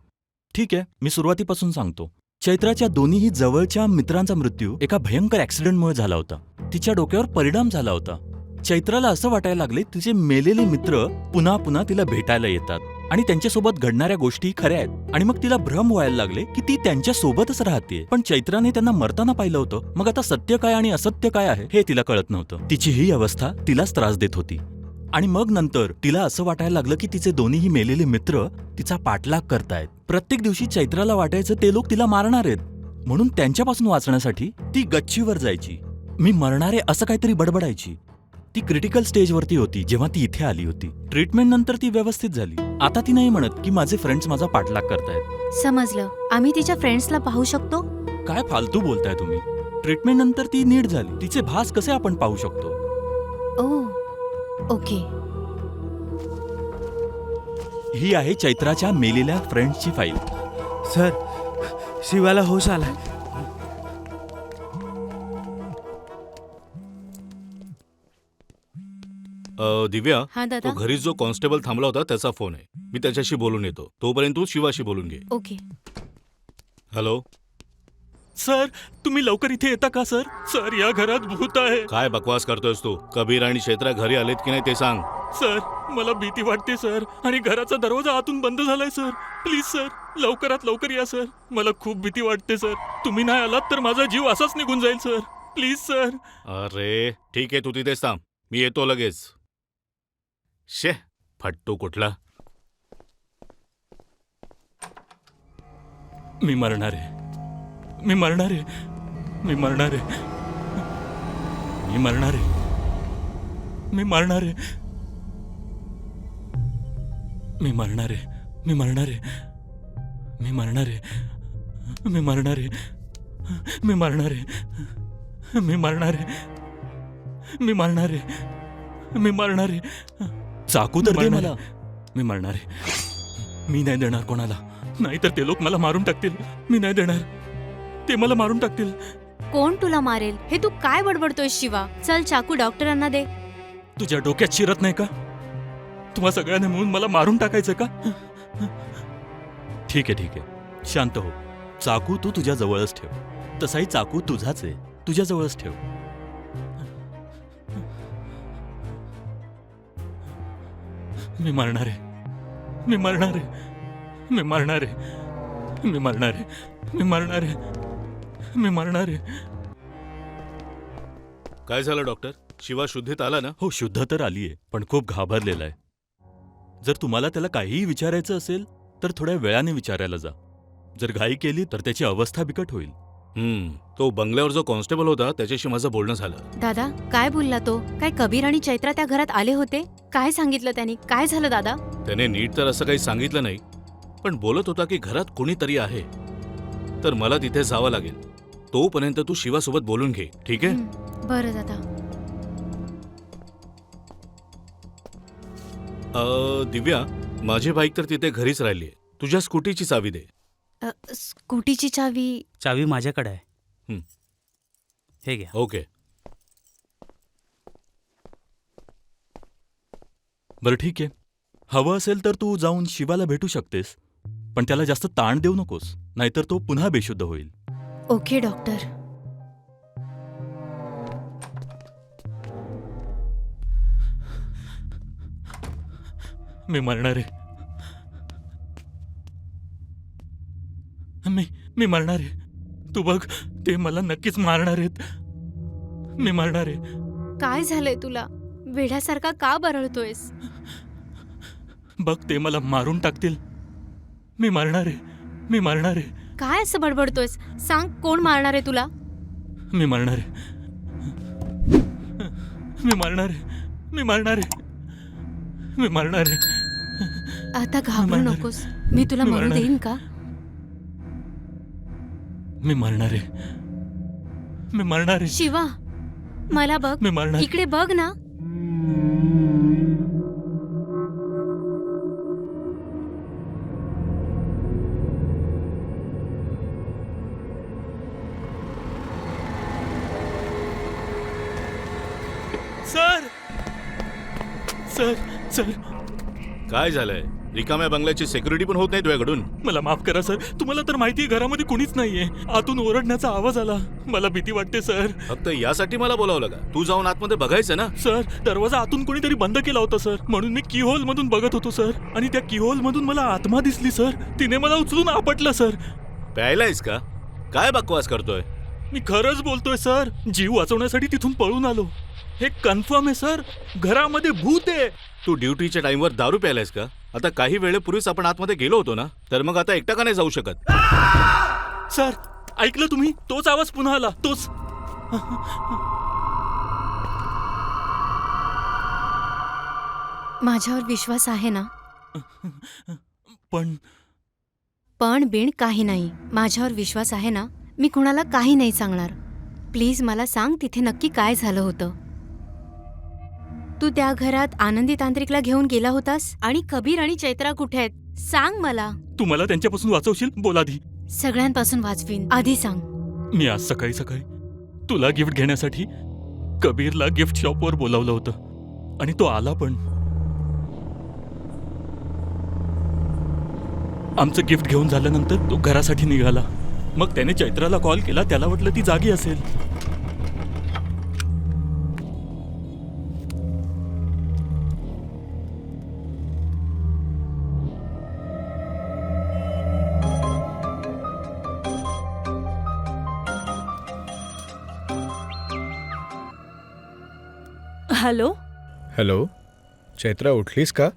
ठीक आहे, मी सुरुवातीपासून सांगतो. चैत्राच्या दोन्हीही जवळच्या मित्रांचा मृत्यू एका भयंकर ॲक्सिडेंटमुळे झाला होता. तिच्या डोक्यावर परिणाम झाला होता. चैत्राला असं वाटायला लागले तिचे मेलेले मित्र पुन्हा पुन्हा तिला भेटायला येतात आणि त्यांच्यासोबत घडणाऱ्या गोष्टी खऱ्या आहेत आणि मग तिला भ्रम व्हायला लागले की ती त्यांच्यासोबतच राहते. पण चैत्राने त्यांना मरताना पाहिलं होतं. मग आता सत्य काय आणि असत्य काय आहे हे तिला कळत नव्हतं. तिची ही अवस्था तिलाच त्रास देत होती. आणि मग नंतर तिला असं वाटायला लागलं की तिचे दोन्हीही मेलेले मित्र तिचा पाठलाग करतायत. प्रत्येक दिवशी चैत्राला वाटायचं ते लोक तिला मारणार आहेत. म्हणून त्यांच्यापासून वाचण्यासाठी ती गच्चीवर जायची. मी मरणारे असं काहीतरी बडबडायची. ती क्रिटिकल स्टेजवरती होती जेव्हा ती इथे आली होती. ट्रीटमेंट नंतर ती व्यवस्थित झाली. आता ती नाही म्हणत की माझे फ्रेंड्स माझा पाठलाग करतायत. समजलं. आम्ही तिच्या फ्रेंड्सला पाहू शकतो? काय फालतू बोलताय तुम्ही? ट्रीटमेंट नंतर ती नीट झाली. तिचे भास कसे आपण पाहू शकतो? ओके. ही आहे चैत्राच्या मेलेल्या फ्रेंड्सची फाईल. सर, शिवाला होश आलाय. दिव्या, हा दादा. तो घरी जो कॉन्स्टेबल थांबला होता त्याचा फोन आहे. मी त्याच्याशी बोलून येतो. तोपर्यंत तू शिवाशी बोलून घे. ओके. हॅलो. सर, तुम्ही लवकर इथे येता का सर? सर, या घरात भूत आहे. काय बकवास करतोयस तू? कबीर आणि चैत्रा घरी आलेत की नाही ते सांग. सर, मला भीती वाटते सर आणि घराचा दरवाजा आतून बंद झालाय सर. प्लीज सर, लवकरात लवकर या सर. मला खूप भीती वाटते सर. तुम्ही नाही आलात तर माझा जीव असाच निघून जाईल सर. Please sir. अरे ठीक आहे, तू तिथेच थांब. मी येतो लगेच. शे, फट्टू कुठला. मी मरणार आहे. मी मरणार आहे. मी मरणार आहे. मी मरणार आहे. मी मरणार आहे. मी मरणार आहे. मी मरणार आहे. मी मरणार आहे. मी मरणार आहे. मी मरणार आहे. मी मरणार आहे. मी मरणार आहे. मी मरणार आहे. चाकू तर दे मला. मी मरणार आहे. मी नाही देणार कोणाला. नाहीतर ते लोक मला मारून टाकतील. मी नाही देणार. ते मला मारून टाकतील. कोण तुला मारेल? हे तू काय बडबडतोय शिवा? चल चाकू डॉक्टरांना दे. तुझ्या डोक्यात शिरत नाही का? तुम्हा सगळ्यांनी मिळून मला मारून टाकायचं का? ठीक आहे, ठीक आहे. शांत हो. चाकू तू तुझ्या जवळच ठेव. तसाही चाकू तुझाच आहे. तुझ्या जवळच ठेव. मी मरणार आहे. मी मरणार आहे. मी मरणार आहे. मी मरणार आहे. मी मरणार आहे. मी मरणार आहे. काय झालं डॉक्टर? शिवा शुद्धीत आला ना? हो, शुद्ध तर आलीये, पण खूप घाबरलेला आहे. जर तुम्हाला त्याला काहीही विचारायचं असेल तर थोड्या वेळाने विचारायला जा. जर घाई केली तर त्याची अवस्था बिकट होईल. तो बंगल्यावर जो कॉन्स्टेबल होता त्याच्याशी माझं बोलणं झालं. दादा, काय बोलला तो? काय कबीर आणि चैत्रा त्या घरात आले होते? काय सांगितलं त्यांनी? काय झालं दादा? त्याने नीट तर असं काही सांगितलं नाही, पण बोलत होता की घरात कोणीतरी आहे. तर मला तिथे जावं लागेल. तोपर्यंत तू शिवासोबत बोलून घे, ठीक आहे? बरं दादा. दिव्या, माझी बाईक तर तिथे घरीच राहिली आहे. तुझ्या स्कूटीची चावी दे. स्कूटीची चावी? चावी माझ्याकडे आहे. हं. हे घ्या. ओके. बरं, ठीक आहे. हवं असेल तर तू जाऊन शिवाला भेटू शकतेस, पण त्याला जास्त ताण देऊ नकोस, नाहीतर तो पुन्हा बेशुद्ध होईल. Okay doctor. मी मरणार आहे. मी मरणार आहे. तू बघ, ते मला नक्कीच मारणार आहेत. मी मरणार आहे. काय झालंय तुला? वेड्यासारखा का बरळतोयस? बघ, ते मला मारून टाकतील. मी मरणार आहे. मी मरणार आहे. काय असं बडबडतोयस? सांग, कोण मारणार आहे तुला? मी मरणार आहे. मी मरणार आहे, मी मरणार आहे, मी मरणार आहे. आता घाबरू मरणार. नकोस. मी तुला मी मरू मरणार. देईन का? मी मरणार आहे, मी मरणार आहे, शिवा, मला बघ. मी मरणार. इकडे बघ ना. सर सर सर काय झालंय? रिकाम्या बंगल्याची सिक्युरिटी पण होत नाही तुझ्याकडून. मला माफ करा सर. तुम्हाला तर माहितीये घरामध्ये कुणीच नाहीये. आतून ओरडण्याचा आवाज आला. मला भीती वाटते सर. फक्त यासाठी मला बोलावलं का? तू जाऊन आतमध्ये बघायचं ना. सर, दरवाजा आतून कोणीतरी बंद केला होता सर. म्हणून मी कीहोल मधून बघत होतो सर. आणि त्या कीहोल मधून मला आत्मा दिसली सर. तिने मला उचलून आपटलं सर. प्यायलायस का? काय बकवास करतोय? मी खरंच बोलतोय सर. जीव वाचवण्यासाठी तिथून पळून आलो. हे कन्फर्म आहे सर. घरामध्ये भूत आहे. तू ड्युटीच्या टाइमवर दारू प्यायलायस का? आता काही वेळेपूर्वीच आपण आतमध्ये गेलो होतो ना, तर मग आता एकटा का नाही जाऊ शकत? सर, ऐकलं तुम्ही? तोच आवाज पुन्हा आला. तोच. माझ्यावर विश्वास आहे ना? पण बिण काही नाही. माझ्यावर विश्वास आहे ना? मी कुणाला काही नाही सांगणार. प्लीज मला सांग तिथे नक्की काय झालं होतं. तू त्या घरात आनंदी तांत्रिकला घेऊन गेला होतास? आणि कबीर आणि चैत्रा कुठे आहेत? सांग मला. तू मला त्यांच्यापासून वाचवशील? बोल आधी. सगळ्यांपासून वाचवीन. आधी सांग. मी आज सकाळी सकाळी तुला गिफ्ट घेण्यासाठी कबीरला गिफ्ट शॉपवर बोलावलं होतं. आणि तो आला पण. आमचं गिफ्ट घेऊन झाल्यानंतर तो घरासाठी निघाला. मग त्याने चैत्राला कॉल केला. त्याला वाटलं ती जागी असेल. हॅलो. हॅलो, चैत्रा उठलीस का?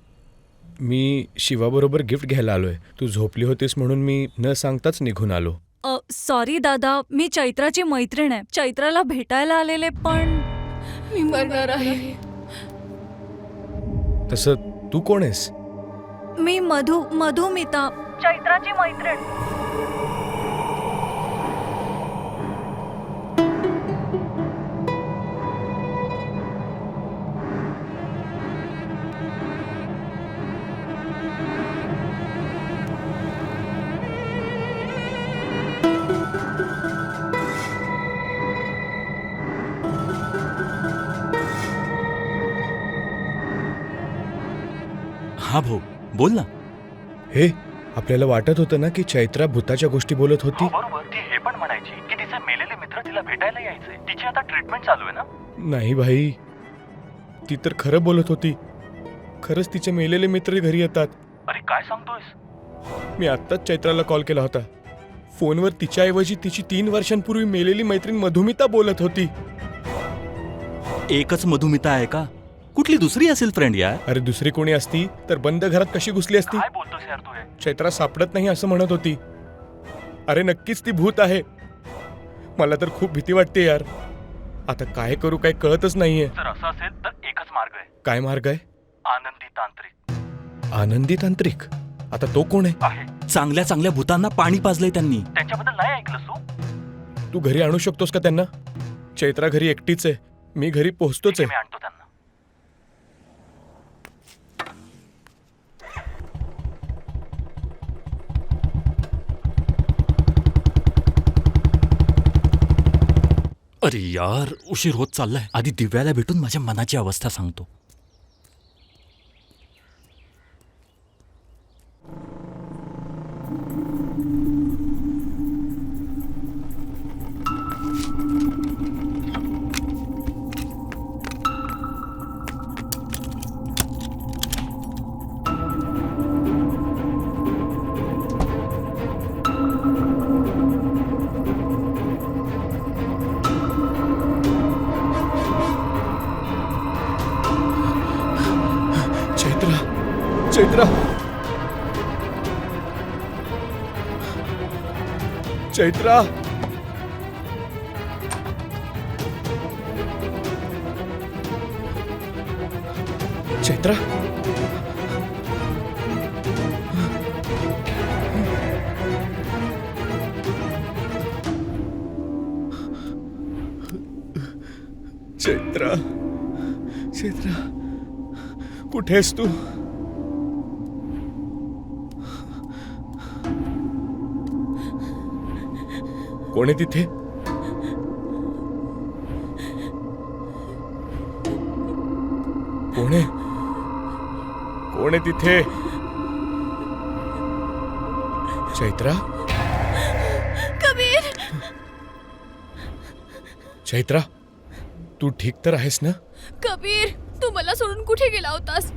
मी शिवाबरोबर गिफ्ट घ्यायला आलोय. तू झोपली होतीस म्हणून मी न सांगताच निघून आलो. सॉरी दादा, मी चैत्राची मैत्रीण आहे. चैत्राला भेटायला आलेले पण मी मरणार आहे. तसं तू कोण आहेस? मी मधुमिता, चैत्राची मैत्रीण. हा भाऊ, बोल ना. हे आपल्याला वाटत होतं ना की चैत्रा भूताच्या गोष्टी बोलत होती. बरोबर. ती हे पण म्हणायची की तिचे मेलेले मित्र तिला भेटायला यायचे. तिची आता ट्रीटमेंट चालू आहे ना. नाही भाई, ती तर खरं बोलत होती. खरंच तिचे मेलेले मित्र घरी येतात. अरे काय सांगतोयस? मी आत्ताच चैत्राला कॉल केला होता. फोनवर तिच्याऐवजी तिची 3 वर्षांपूर्वी मेलेली मैत्रीण मधुमिता बोलत होती. एकच मधुमिता आहे का? कुठली दुसरी असेल फ्रेंड यार? अरे दुसरी कोणी असती तर बंद घरात कशी घुसली असती? काय बोलतोस यार तू हे? चैत्रा सापडत नाही असं म्हणत होती. अरे नक्कीच ती भूत आहे. मला तर खूप भीती वाटते यार. आता काय करू काय कळतच नाहीये. जर असं असेल तर एकच मार्ग आहे. काय मार्ग आहे? आनंदी तांत्रिक. आनंदी तांत्रिक? आता तो कोण आहे? चांगल्या चांगल्या भूतांना पाणी पाजलंय त्यांनी. त्यांच्याबद्दल नाही ऐकलंस तू? तू घरी आणू शकतोस का त्यांना? चैत्रा घरी एकटीच आहे. मी घरी पोहोचतोच आहे. मी आणतो त्यांना. अरे यार, उशीर होत चाललाय. आधी दिव्याला भेटून माझ्या मनाची अवस्था सांगतो. चैत्रा, चैत्रा, चैत्रा. चैत्रा चैत्रा चैत्रा कुठे आहेस तू? कोण आहे तिथे? कोण आहे? कोण आहे तिथे? चैत्रा? कबीर, चैत्रा तू ठीक तर आहेस ना? कबीर, तू मला सोडून कुठे गेला होतास?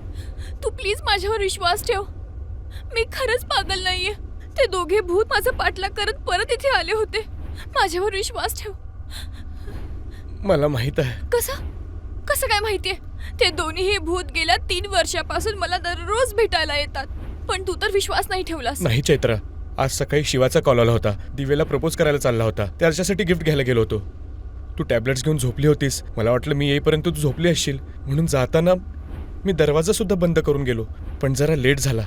तू प्लीज माझ्यावर विश्वास ठेव. मी खरंच पागल नाहीये. ते दोघे भूत माझा पाठलाग करत परत इथे आले होते. माझ्यावर विश्वास ठेव. मला माहित आहे. कसं कसं काय माहितीये? ते दोन्हीही भूत गेल्या 3 वर्षापासून मला दररोज भेटायला येतात, पण तू तर विश्वास नाही ठेवलास. नाही चैत्रा, आज सकाळी शिवाचा कॉल आला होता. दिवेला प्रपोज करायला चालला होता. त्याच्यासाठी गिफ्ट घ्यायला गेलो होतो. तू टॅब्लेट्स घेऊन झोपली होतीस. मला वाटलं मी येईपर्यंत तू झोपली असशील, म्हणून जाताना मी दरवाजा सुद्धा बंद करून गेलो. पण जरा लेट झाला.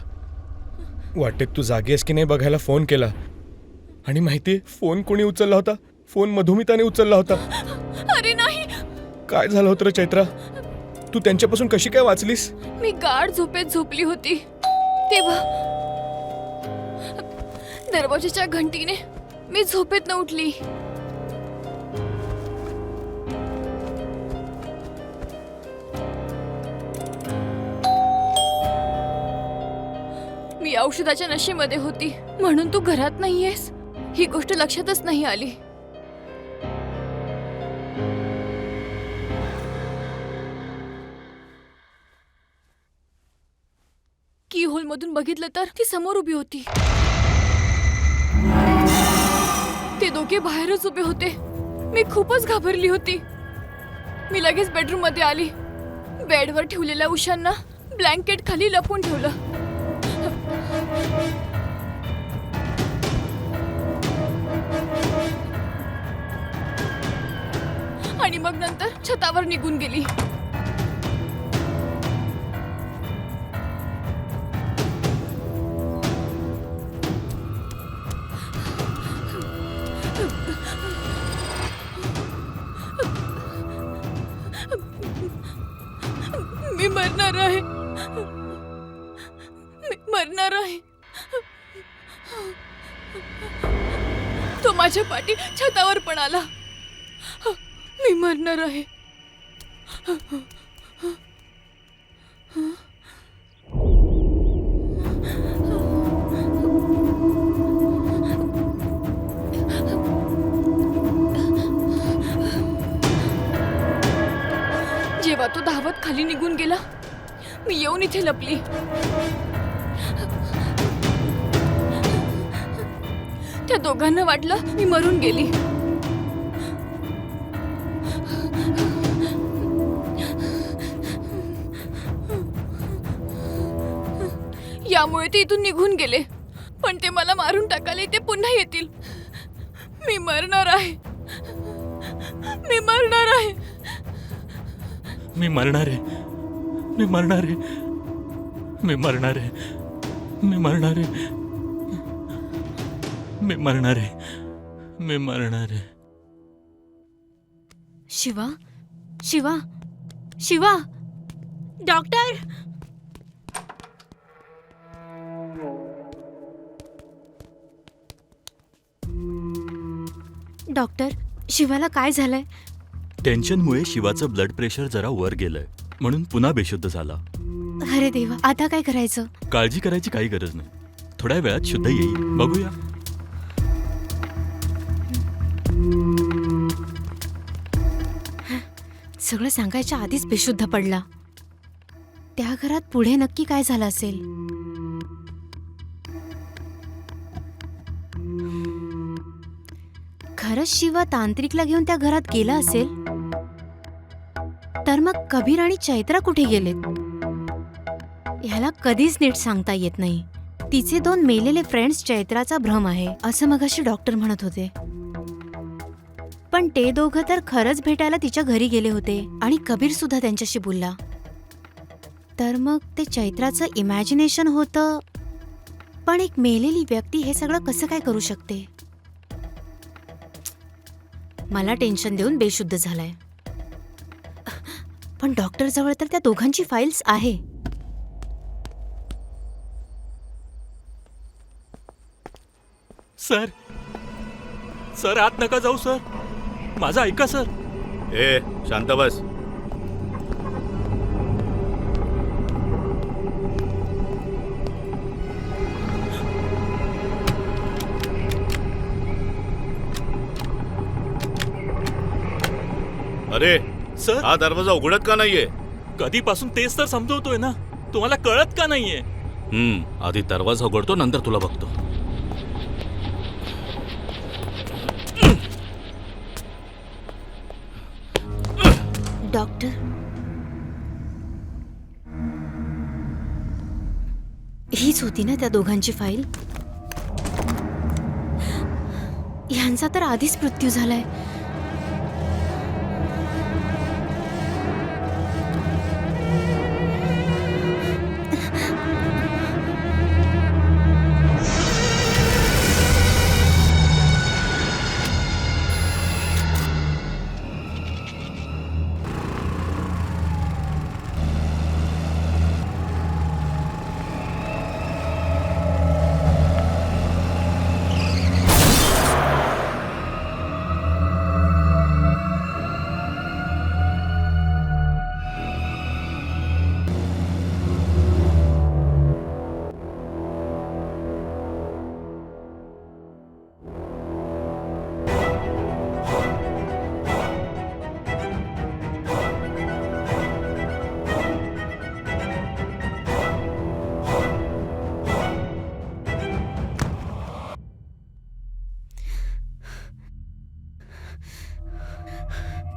वाटेत तू जागी आहेस की नाही बघायला फोन केला, आणि माहितीये फोन कोणी उचलला होता? फोन मधुमिताने उचलला होता. अरे नाही, काय झालं होतं रे चैत्रा? तू त्यांच्यापासून कशी काय वाचलीस? मी गाढ झोपेत झोपली होती. तेव्हा दरवाजाच्या घंटीने मी झोपेत न उठली. मी औषधाच्या नशेमध्ये होती, म्हणून तू घरात नाहीयेस ही गोष्ट लक्षातच नाही आली. की होल मधून बघितलं तर ती समोर उभी होती. ते दोघे बाहेरच उभे होते. मी खूपच घाबरली होती. मी लगेच बेडरूम मध्ये आली. बेडवर ठेवलेल्या उशांना ब्लँकेट खाली लपवून ठेवलं. आणि मग नंतर छतावर निघून गेली. मी मरणार आहे. मी मरणार आहे. तो माझ्या पाठी छतावर पण आला. मी मरणार आहे. जेव्हा तो धावत खाली निघून गेला, मी येऊन इथे लपली. त्या दोघांना वाटलं मी मरून गेली. यामुळे ते इथून निघून गेले, पण ते मला मारून टाकायला ते पुन्हा येतील. मी मरणार आहे. मी मरणार आहे. मी मरणार आहे. मी मरणार आहे. मी मरणार आहे. मी मरणार आहे. मी मरणार आहे. मी मरणार आहे. शिवा, शिवा, शिवा, डॉक्टर. डॉक्टर, शिवाला काय झालंय? टेन्शनमुळे शिवाचं ब्लड प्रेशर जरा वर गेलंय, म्हणून पुन्हा बेशुद्ध झाला. अरे देवा, आता काय करायचं? काळजी करायची काही गरज नाही. थोड्या वेळात शुद्ध येईल. बघूया. सगळं सांगायच्या आधीच बेशुद्ध पडला. त्या घरात पुढे नक्की काय झालं असेल? खरंच शिवा तांत्रिकला घेऊन त्या घरात गेला असेल तर मग कबीर आणि चैत्रा कुठे गेलेत? ह्याला कधीच नीट सांगता येत नाही. तिचे 2 मेलेले फ्रेंड्स चैत्राचा भ्रम आहे असं मगाशी डॉक्टर म्हणत होते. पण ते दोघं तर खरंच भेटायला तिच्या घरी गेले होते आणि कबीर सुद्धा त्यांच्याशी बोलला. तर मग ते चैत्राचं इमॅजिनेशन होतं. पण एक मेलेली व्यक्ती हे सगळं कसं काय करू शकते? मला टेन्शन देऊन बेशुद्ध झालाय. पण डॉक्टर जवळ तर त्या दोघांची फाईल्स आहे. सर सर आत नका जाऊ सर, माझं ऐका सर. ए शांत बस. अरे सर हा दरवाजा उघडत का नाहीये? कधीपासून तेच तर समजवतोय ना, तुम्हाला कळत का नाहीये? आधी दरवाजा उघडतो, नंतर तुला बघतो. डॉक्टर, हीच होती ना त्या दोघांची फाईल? ह्यांचा तर आधीच मृत्यू झालाय.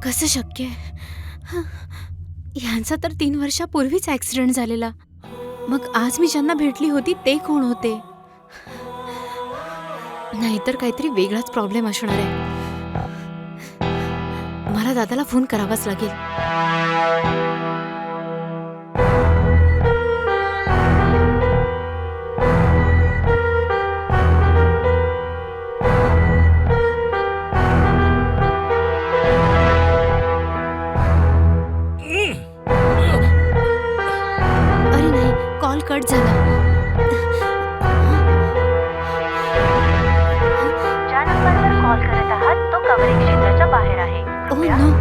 कसं शक्य आहे? ह्यांचा तर 3 वर्षापूर्वीच ॲक्सिडेंट झालेला. मग आज मी ज्यांना भेटली होती ते कोण होते? नाहीतर काहीतरी वेगळाच प्रॉब्लेम असणार आहे. मला दादाला फोन करावाच लागेल. अरे नाही, कॉल कट झाला. ज्या नंबरवर कॉल करत आहात तो कव्हरिंग क्षेत्राच्या बाहेर आहे. Oh no.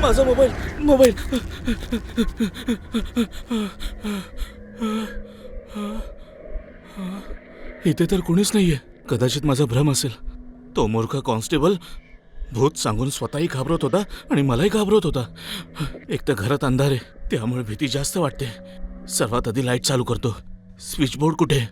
माझा मोबाईल. इथे तर कोणीच नाहीये. कदाचित माझा भ्रम असेल. तो मूर्ख कॉन्स्टेबल भूत सांगून स्वतःही घाबरत होता आणि मलाही घाबरत होता. एक तर घरात अंधार आहे, त्यामुळे भीती जास्त वाटते. सर्वात आधी लाईट चालू करतो. स्विच बोर्ड कुठे?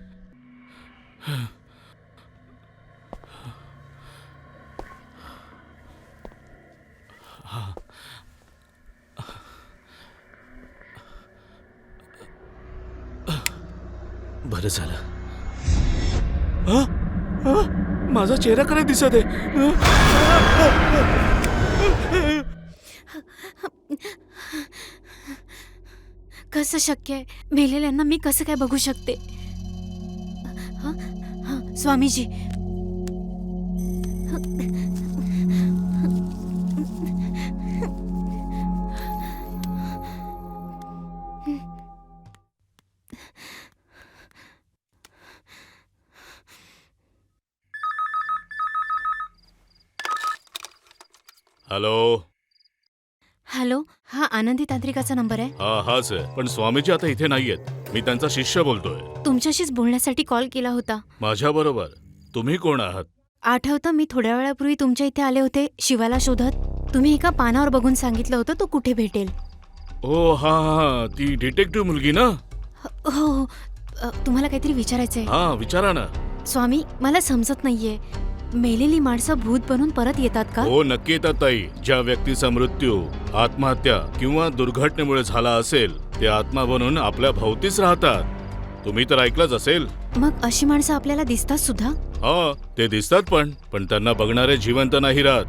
बरं झालं. माझा चेहरा काय दिसत आहे? कसं शक्य आहे? मेलेल्यांना मी कसं काय बघू शकते? हं? हं, स्वामीजी. हॅलो. हॅलो, हा आनंदी तांत्रिकाचा नंबर आहे. हाच आहे. पण स्वामीजी आता इथे नाहीयेत. मी त्यांचा शिष्य बोलतोय. तुमच्याशीच बोलण्यासाठी कॉल केला होता. माझ्या बरोबर. तुम्ही कोण आहात? आठवतं मी थोड्या वेळापूर्वी तुमच्या इथे आले होते शिवाला शोधत. तुम्ही एका पानावर बघून सांगितलं होतं तो कुठे भेटेल. ओ हा हा, ती डिटेक्टिव्ह मुलगी ना? हो हो. तुम्हाला काहीतरी विचारायचंय. हा, विचारा ना. स्वामी, मला समजत नाहीये, मेलेली माणसं भूत बनून परत येतात का? हो, नक्की येतात ताई. ज्या व्यक्तीचा मृत्यू आत्महत्या किंवा दुर्घटनेमुळे झाला असेल ते आत्मा बनून आपल्या भोवतीच राहतात. तुम्ही तर ऐकलंच असेल. मग अशी माणसं आपल्याला दिसतात सुद्धा? हा, ते दिसतात पण त्यांना बघणारे जिवंत नाही राहत.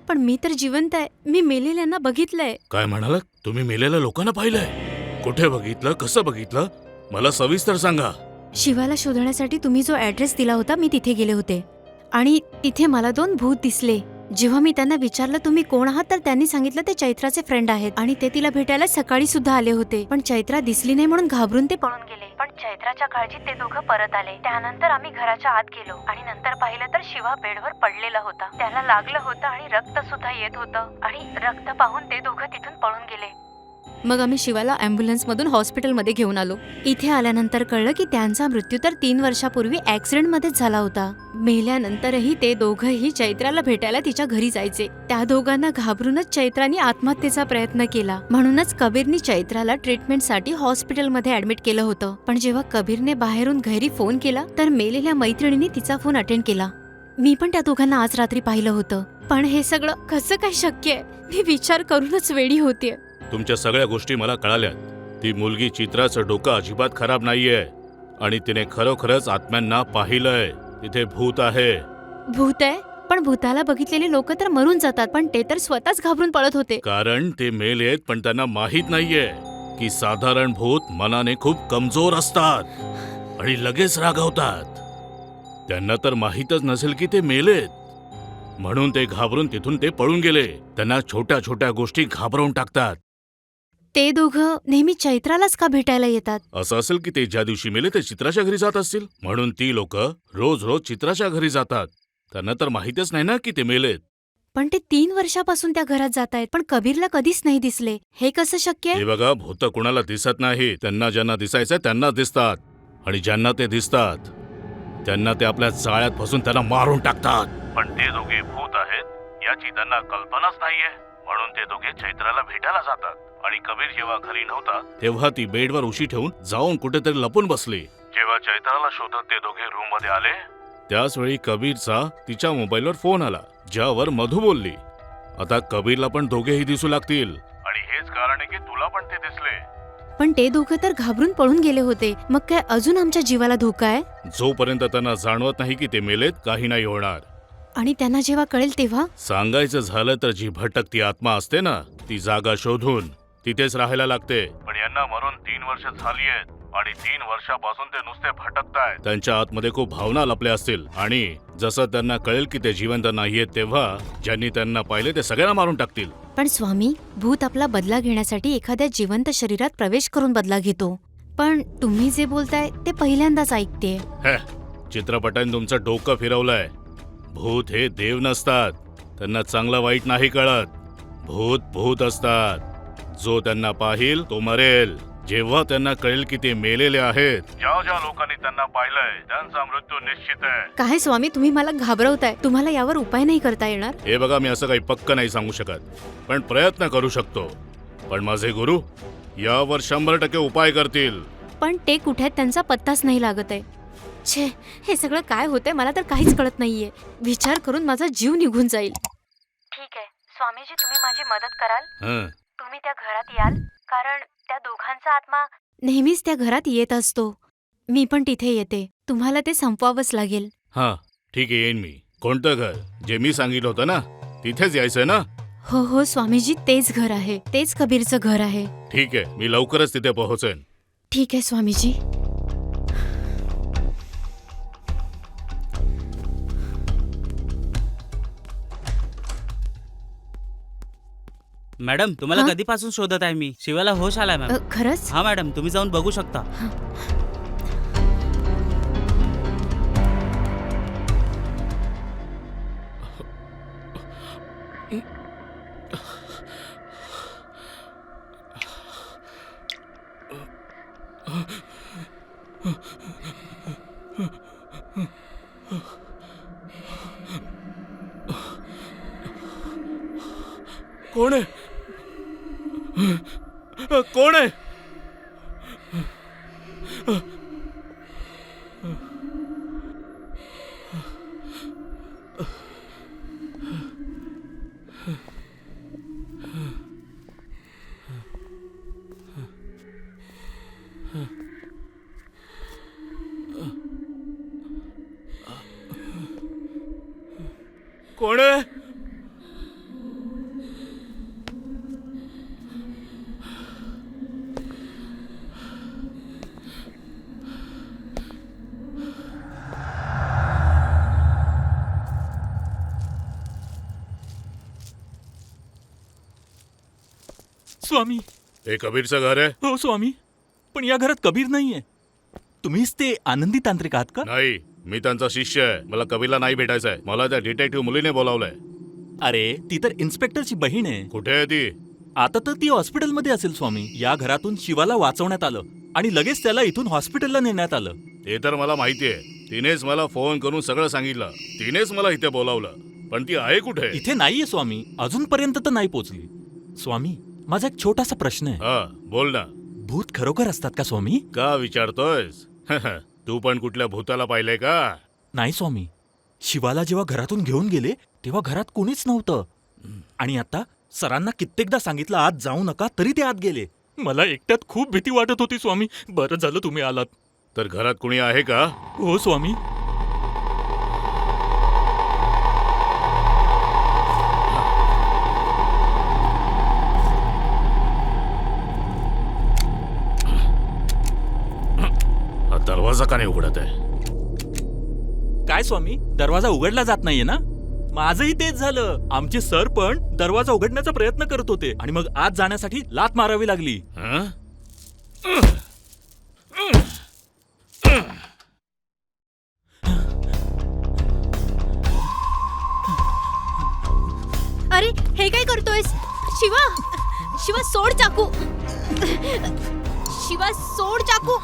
पण मी तर जिवंत आहे. मी मेलेल्यांना बघितलंय. काय म्हणालात? तुम्ही मेलेल्या लोकांना पाहिलंय? कुठे बघितलं? कसं बघितलं? मला सविस्तर सांगा. शिवाला शोधण्यासाठी तुम्ही जो ऍड्रेस दिला होता मी तिथे गेले होते आणि तिथे मला 2 भूत दिसले. जेव्हा मी त्यांना विचारलं तुम्ही कोण आहात तर त्यांनी सांगितलं ते चैत्राचे फ्रेंड आहेत आणि ते तिला भेटायला सकाळी सुद्धा आले होते. पण चैत्रा दिसली नाही म्हणून घाबरून ते पळून गेले. पण चैत्राच्या काळजीत ते दोघं परत आले. त्यानंतर आम्ही घराच्या आत गेलो आणि नंतर पाहिलं तर शिवा बेडवर पडलेला होता. त्याला लागलं होतं आणि रक्त सुद्धा येत होतं आणि रक्त पाहून ते दोघं तिथून पळून गेले. मग आम्ही शिवाला ॲम्ब्युलन्समधून हॉस्पिटलमध्ये घेऊन आलो. इथे आल्यानंतर कळलं की त्यांचा मृत्यू तर 3 वर्षापूर्वी ॲक्सिडेंटमध्येच झाला होता. मेल्यानंतरही ते दोघंही चैत्राला भेटायला तिच्या घरी जायचे. त्या दोघांना घाबरूनच चैत्राने आत्महत्येचा प्रयत्न केला. म्हणूनच कबीरनी चैत्राला ट्रीटमेंटसाठी हॉस्पिटलमध्ये ऍडमिट केलं होतं. पण जेव्हा कबीरने बाहेरून घरी फोन केला तर मेलेल्या मैत्रिणीने तिचा फोन अटेंड केला. मी पण त्या दोघांना आज रात्री पाहिलं होतं. पण हे सगळं कसं काय शक्य आहे? मी विचार करूनच वेडी होतीये. तुमच्या सगळ्या गोष्टी मला कळाल्यात. ती मुलगी चित्राचं डोकं अजिबात खराब नाहीये आणि तिने खरोखरच आत्म्यांना पाहिलंय. तिथे भूत आहे. भूत आहे? पण भूताला बघितलेले लोक तर मरून जातात. पण ते तर स्वतःच घाबरून पळत होते. कारण ते मेलेत पण त्यांना माहित नाहीये की साधारण भूत मनाने खूप कमजोर असतात आणि लगेच रागावतात. त्यांना तर माहीतच नसेल की ते मेलेत. म्हणून ते घाबरून तिथून ते पळून गेले. त्यांना छोट्या छोट्या गोष्टी घाबरवून टाकतात. ते दोघं नेहमी चैत्रालाच का भेटायला येतात? असं असेल की ते ज्या दिवशी मेले ते चित्राच्या घरी जात असतील. म्हणून ती लोक रोज रोज चित्राच्या घरी जातात. त्यांना तर माहीतच नाही ना की ते मेलेत. पण ते 3 वर्षापासून त्या घरात जात आहेत. पण कबीरला कधीच नाही दिसले. हे कसं शक्य आहे? हे बघा, भूत कुणाला दिसत नाही. त्यांना ज्यांना दिसायचं त्यांना दिसतात आणि ज्यांना ते दिसतात त्यांना ते आपल्या जाळ्यात फसून त्यांना मारून टाकतात. पण ते दोघे भूत आहेत याची त्यांना कल्पनाच नाहीये. म्हणून ते दोघे चैत्राला भेटायला जातात. आणि कबीर जेव्हा घरी नव्हता तेव्हा ती बेडवर उशी ठेवून जाऊन कुठेतरी लपून बसली. जेव्हा चैत्राला शोधत ते दोघे रूम मध्ये आले त्याच वेळी कबीरचा तिच्या मोबाईलवर फोन आला ज्यावर मधू बोलली. आता कबीरला पण दोघेही दिसू लागतील आणि हेच कारण आहे की तुला पण ते दिसले. पण ते दोघं तर घाबरून पळून गेले होते. मग काय अजून आमच्या जीवाला धोका आहे? जोपर्यंत त्यांना जाणवत नाही की ते मेलेत काही नाही होणार. आणि त्यांना जेव्हा कळेल तेव्हा? सांगायचं झालं तर जी भटकती आत्मा असते ना ती जागा शोधून तिथेच राहायला लागते. पण यांना मरून 3 वर्ष झाली आहेत आणि 3 वर्षापासून ते नुसते भटकतायत. त्यांच्या आतमध्ये खूप भावना लपल्या असतील आणि जसं त्यांना कळेल की ते जिवंत नाहीयेत तेव्हा ज्यांनी त्यांना पाहिले ते सगळ्यांना मारून टाकतील. पण स्वामी, भूत आपला बदला घेण्यासाठी एखाद्या जिवंत शरीरात प्रवेश करून बदला घेतो. पण तुम्ही जे बोलताय ते पहिल्यांदाच ऐकतेय. चित्रपटाने तुमचं डोकं फिरवलंय. भूत हे देव नसतात. त्यांना चांगलं वाईट नाही कळत. भूत भूत असतात. जो त्यांना पाहिल तो मरेल. जेव्हा त्यांना कळेल की ते मेलेले आहेत. ज्या ज्या लोकांनी त्यांना पाहिलंय त्यांचा मृत्यू निश्चित आहे. काय स्वामी, तुम्ही मला घाबरवताय. तुम्हाला यावर उपाय नाही करता येणार? हे बघा, मी असं काही पक्क नाही सांगू शकत पण प्रयत्न करू शकतो. पण माझे गुरु यावर 100% उपाय करतील. पण ते कुठे आहेत त्यांचा पत्ताच नाही लागत आहे. छे, हे सगळं काय होतंय मला तर काहीच कळत नाहीये. विचार करून माझा जीव निघून जाईल. ठीक आहे स्वामीजी, तुम्ही माझी मदत कराल? तुम्ही त्या घरात याल? कारण त्या दोघांचा आत्मा नेहमीच त्या घरात येत असतो. मी पण तिथे येते. तुम्हाला ते संपवावंच लागेल. हा ठीक आहे, येईन मी. कोणतं घर? जे मी सांगितलं होतं ना तिथेच यायचंय ना? हो हो स्वामीजी, तेच घर आहे, तेच कबीरचं घर आहे. ठीक आहे, मी लवकरच तिथे पोहोचेन. ठीक आहे स्वामीजी. मॅडम तुम्हाला हा? कधीपासून शोधत आहे मी. शिवाला होश आलाय मॅम. खरंच? हा मॅडम, तुम्ही जाऊन बघू शकता. कोण आहे? कोण आहे? कोण आहे? स्वामी. हे कबीरचं घर आहे? हो स्वामी, पण या घरात कबीर नाहीये. तुम्हीच ते आनंदी तांत्रिक आहात का? नाही, मी त्यांचा शिष्य आहे. मला कबीरला नाही भेटायचं आहे. मला त्या डिटेक्टिव्ह मुलीने बोलावलंय. अरे ती तर इन्स्पेक्टरची बहीण आहे. कुठे आहे ती? आता तर ती हॉस्पिटलमध्ये असेल स्वामी. या घरातून शिवाला वाचवण्यात आलं आणि लगेच त्याला इथून हॉस्पिटलला नेण्यात आलं. ते तर मला माहितीये. तिनेच मला फोन करून सगळं सांगितलं. तिनेच मला इथे बोलावलं. पण ती आहे कुठे? इथे नाहीये स्वामी, अजूनपर्यंत तर नाही पोहोचली. स्वामी, माझा एक छोटासा प्रश्न आहे. हा, बोल ना. भूत खरोखर असतात का स्वामी? का विचारतोयस? तू पण कुठल्या भूताला पाहिलंय का? नाही स्वामी. शिवाला जेव्हा घरातून घेऊन गेले तेव्हा घरात कोणीच नव्हतं. आणि आता सरांना कित्येकदा सांगितलं आत जाऊ नका, तरी ते आत गेले. मला एकट्यात खूप भीती वाटत होती स्वामी. बरं झालं तुम्ही आलात. तर घरात कुणी आहे का? हो स्वामी. हा दरवाजा का नाही उघडत आहे? काय स्वामी, दरवाजा उघडला जात नाहीये ना? माझंही तेच झालं. आमचे सर पण दरवाजा उघडण्याचा प्रयत्न करत होते आणि मग आत जाण्यासाठी लाथ मारावी लागली. हं? अरे हे काय करतोयस? शिवा, शिवा सोड चाकू. शिवा सोड चाकू.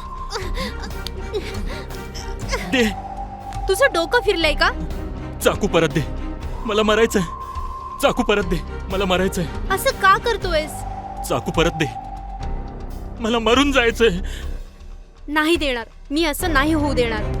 दे तुझं डोकं फिरलंय का? चाकू परत दे, मला मरायचंय. चाकू परत दे, मला मरायचंय. असं का करतोयस? चाकू परत दे, मला मरून जायचंय. नाही देणार, मी असं नाही होऊ देणार.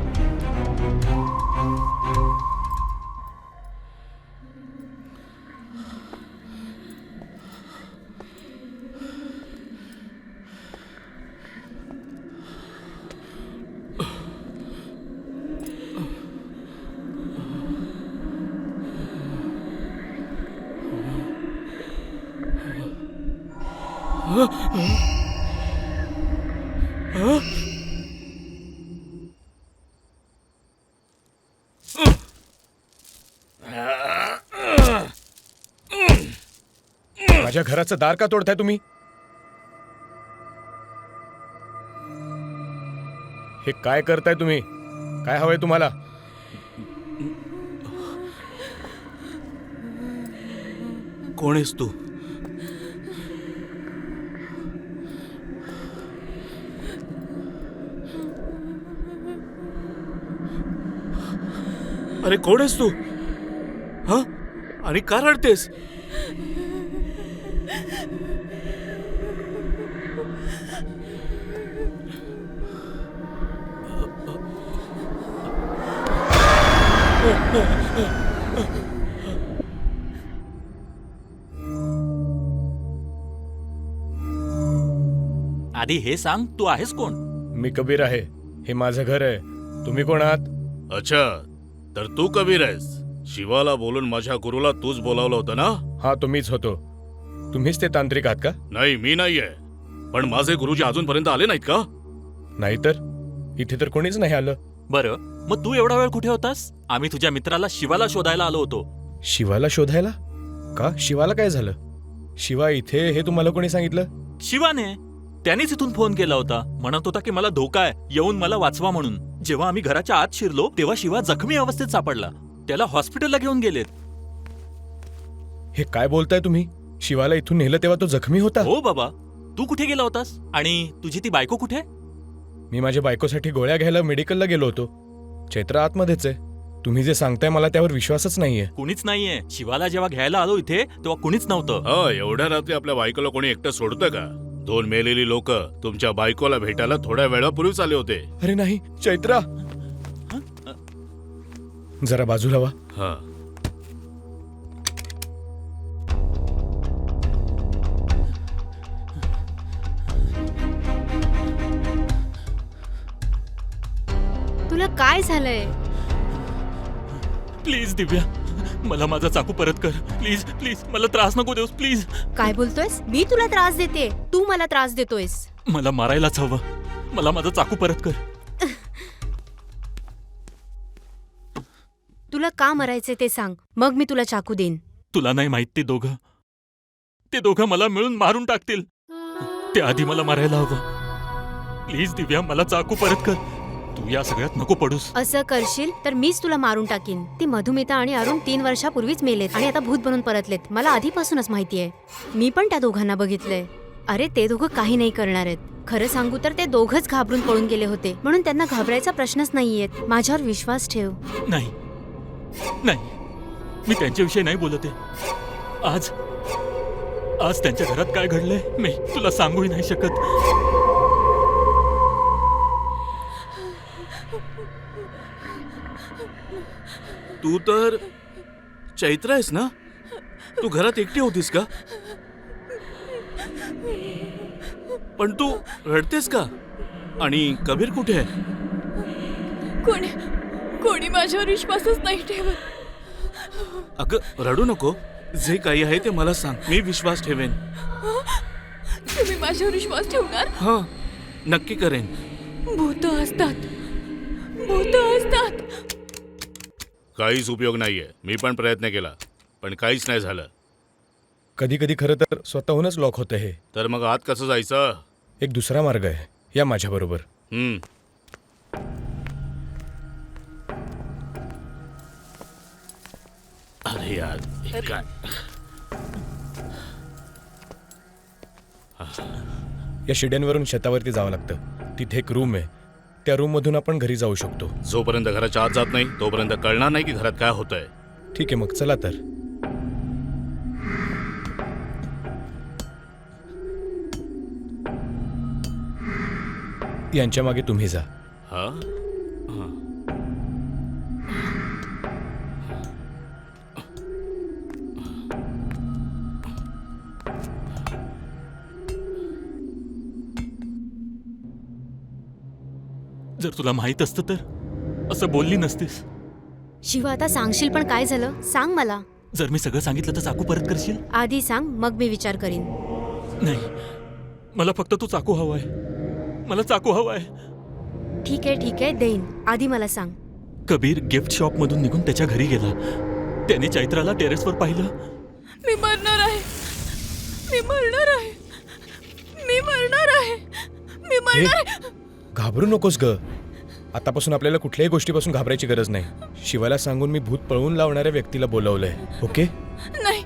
माझ्या घराचं दार का तोडताय तुम्ही? हे काय करताय तुम्ही? काय हवंय तुम्हाला? कोण आहेस तू? अरे कोण आहेस तू? हा, आणि का रडतेस? आधी हे सांग, तू आहेस कोण? मी कबीर आहे. हे माझं घर आहे. तुम्ही कोण आहात? अच्छा, तर तू कबीर आहेस. शिवाला बोलून माझ्या गुरुला तूच बोलावलं होतं ना? हा तुम्हीच होतो. तुम्हीच ते तांत्रिक आहात का? नाही, मी नाहीये. पण माझे गुरुजी अजूनपर्यंत आले नाहीत का? नाहीतर इथे तर कोणीच नाही आलं. बरं, मग तू एवढा वेळ कुठे होतास? आम्ही तुझ्या मित्राला शिवाला शोधायला आलो होतो. शिवाला शोधायला? का? शिवाला काय झालं? शिवा इथे हे तुम्हाला कोणी सांगितलं? शिवाने त्यानेच इथून फोन केला होता. म्हणत होता की मला धोका आहे, येऊन मला वाचवा म्हणून. जेव्हा आम्ही घराच्या आत शिरलो तेव्हा शिवा जखमी अवस्थेत सापडला. त्याला हॉस्पिटलला घेऊन गेलेत. हे काय बोलताय तुम्ही? शिवाला इथून नेलं तेव्हा तो जखमी होता? हो बाबा, तू कुठे गेला होतास? आणि तुझी ती बायको कुठे? मी माझ्या बायकोसाठी गोळ्या घ्यायला मेडिकलला गेलो होतो. चैत्र आतमध्येच आहे. तुम्ही जे सांगताय मला त्यावर विश्वासच नाहीये. कुणीच नाहीये. शिवाला जेव्हा घ्यायला आलो इथे तेव्हा कुणीच नव्हतं. एवढ्या रात्री आपल्या बायकोला कोणी एकटं सोडतं का? 2 मेलेली लोक तुमच्या बायकोला भेटायला थोड्या वेळापूर्वीच आले होते. अरे नाही, चैत्रा जरा बाजूला वा. हा, तुला काय झालंय? प्लीज दिव्या, मला माझा चाकू परत कर. प्लीज प्लीज, मला त्रास नको देऊस प्लीज. काय बोलतोयस? मी तुला त्रास देते, तू मला त्रास देतोयस. मला मारायलाच हवं. मला माझा चाकू परत कर. तुला का मरायचे ते सांग, मग मी तुला चाकू देईन. तुला नाही माहित ते दोघं मला मिळून मारून टाकतील. ते आधी मला मारायला हवं. प्लीज दिव्या, मला चाकू परत कर. तू या सगळ्यात नको पडूस. असं करशील तर मीच तुला मारून टाकीन. ती मधुमिता आणि अरुण 3 वर्षापूर्वीच मेलेत आणि आता भूत बनून परतलेत. मला आधीपासूनच माहितीये. मी पण त्या दोघांना बघितलंय. अरे ते दोघं काही नाही करणार आहेत. खरं सांगू तर ते दोघंच घाबरून पळून गेले होते, म्हणून त्यांना घाबरायचा प्रश्नच नाहीयेत. माझ्यावर विश्वास ठेव. नाही नाही, मी त्यांच्याविषयी नाही बोलते. आज त्यांच्या घरात काय घडलंय मी तुला सांगूही नाही शकत. तू तर चैत्र आहेस ना? तू घरात एकटी होतीस का? पण तू रडतेस का? आणि कबीर कुठे आहे? कोणी माझ्यावर विश्वासच नाही ठेवत. अगं रडू नको. जे काही आहे ते मला सांग, मी विश्वास ठेवेन. तुम्ही माझ्यावर विश्वास ठेवणार? हा, नक्की करेन. भूत असतात. काहीच उपयोग नाहीये. मी पण प्रयत्न केला, पण काहीच नाही झालं. कधी कधी खरं तर स्वतःहूनच लॉक होतं हे. तर मग आत कसं जायचं? एक दुसरा मार्ग आहे. या माझ्याबरोबर. अरे यार, हे काय? या शिड्यांवरून शेतावरती जावं लागतं. तिथे एक रूम आहे. त्या रूम मधून आपण घरी जाऊ शकतो. जोपर्यंत घराच्या आत जात नाही तोपर्यंत कळणार नाही की घरात काय होतंय. ठीक आहे, मग चला तर. यांच्या मागे तुम्ही जा. हा, जर तुला माहित असतं तर असं बोलली नसतीस. शिवा, आता सांगशील पण काय झालं? सांग मला. जर मी सगळं सांगितलं तर चाकू परत करशील? आधी सांग, मग मी विचार करीन. नाही, मला फक्त तू चाकू हवाय. मला चाकू हवाय. ठीक आहे, देईन. आधी मला सांग. कबीर गिफ्ट शॉप मधून निघून त्याच्या घरी गेला. त्याने चैत्राला टेरेसवर पाहिलं. मी मरणार आहे. घाबरू नकोस ग. आतापासून आपल्याला कुठल्याही गोष्टीपासून घाबरायची गरज नाही. शिवाला सांगून मी भूत पळवून लावणाऱ्या व्यक्तीला बोलावलंय. ओके? नाही,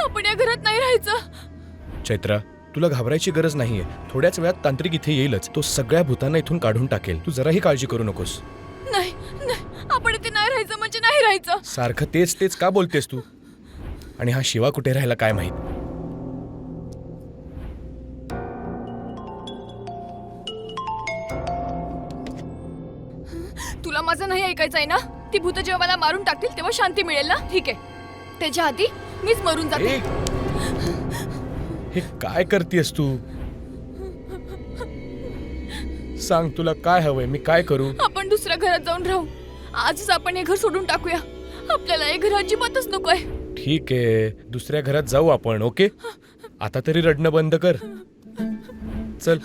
आपण या घरात नाही राहायचं. चैत्रा, तुला घाबरायची गरज नाहीये. थोड्याच वेळात तांत्रिक इथे येईलच. तो सगळ्या भूतांना इथून काढून टाकेल. तू जराही काळजी करू नकोस. नाही, आपण इथे नाही राहायचं म्हणजे नाही राहायचं. सारखं तेच का बोलतेस तू? आणि हा शिवा कुठे राहिला काय माहित. तुला माझं नाही ऐकायचं आहे ना? ती भूत जेव्हा मला मारून टाकतील तेव्हा शांती मिळेल ना? ठीक आहे, त्याच्या आधी मीच मरून जाते. हे काय करतेस तू? सांग, तुला काय हवंय? मी काय करू? आपण दुसऱ्या घरात जाऊन राहू. आजच आपण हे घर सोडून टाकूया. आपल्याला हे घर अजिबातच नकोय. ठीक आहे, दुसऱ्या घरात जाऊ आपण. ओके, आता तरी रडणं बंद कर. चल.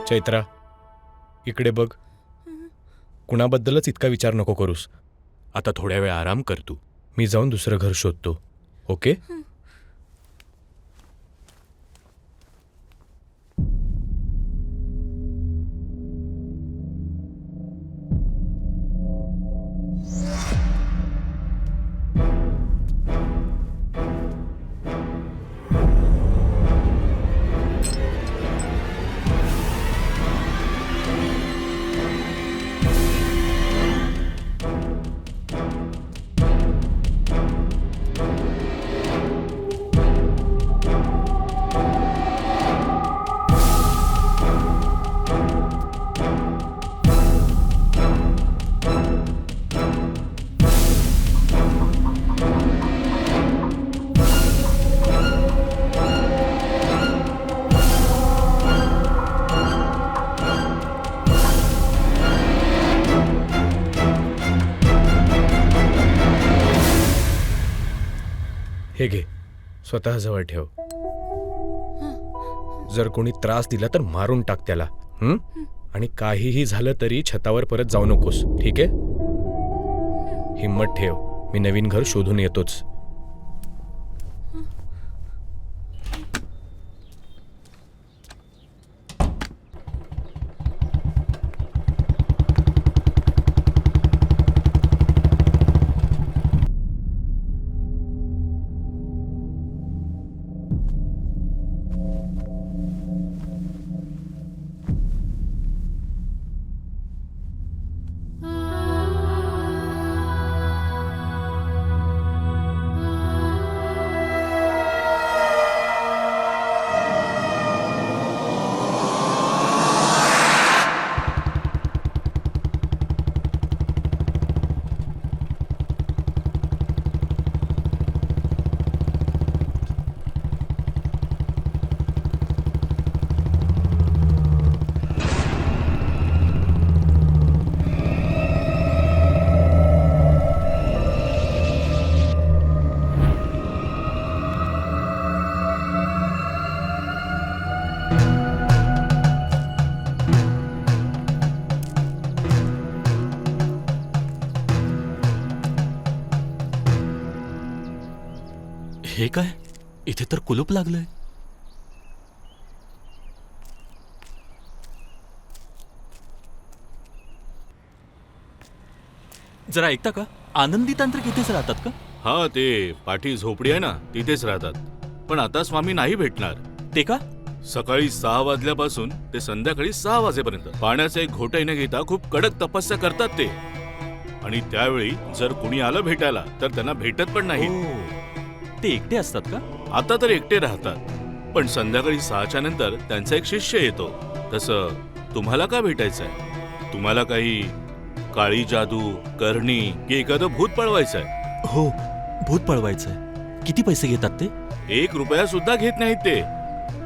चैत्रा, इकडे बघ. कुणाबद्दलच इतका विचार नको करूस. आता थोड्या वेळ आराम कर तू. मी जाऊन दुसरं घर शोधतो. ओके. हे घे, स्वतःजवळ ठेव. जर कोणी त्रास दिला तर मारून टाक त्याला. आणि काहीही झालं तरी छतावर परत जाऊ नकोस. ठीक आहे. हिम्मत ठेव, मी नवीन घर शोधून येतोच. हे काय, इथे तर कुलूप लागलंय. जरा ऐकता का, आनंदी तांत्रिक इथेच राहतात का? हा, ते पाठी झोपडी आहे ना, तिथेच राहतात. पण आता स्वामी नाही भेटणार. ते का? सकाळी 6 वाजल्यापासून ते संध्याकाळी 6 वाजेपर्यंत पाण्याचा एक घोटही न घेता खूप कडक तपस्या करतात ते. आणि त्यावेळी जर कुणी आलं भेटायला तर त्यांना भेटत पण नाही. ते एकटे असतात का? आता तर एकटे राहतात, पण संध्याकाळी 6च्या नंतर त्यांचा एक शिष्य येतो. तसं तुम्हाला का भेटायचंय? तुम्हाला काही काळी जादू, करणी की एखादं भूत पळवायचंय? हो, भूत पळवायचंय. किती पैसे घेतात ते? 1 रुपया सुद्धा घेत नाहीत ते.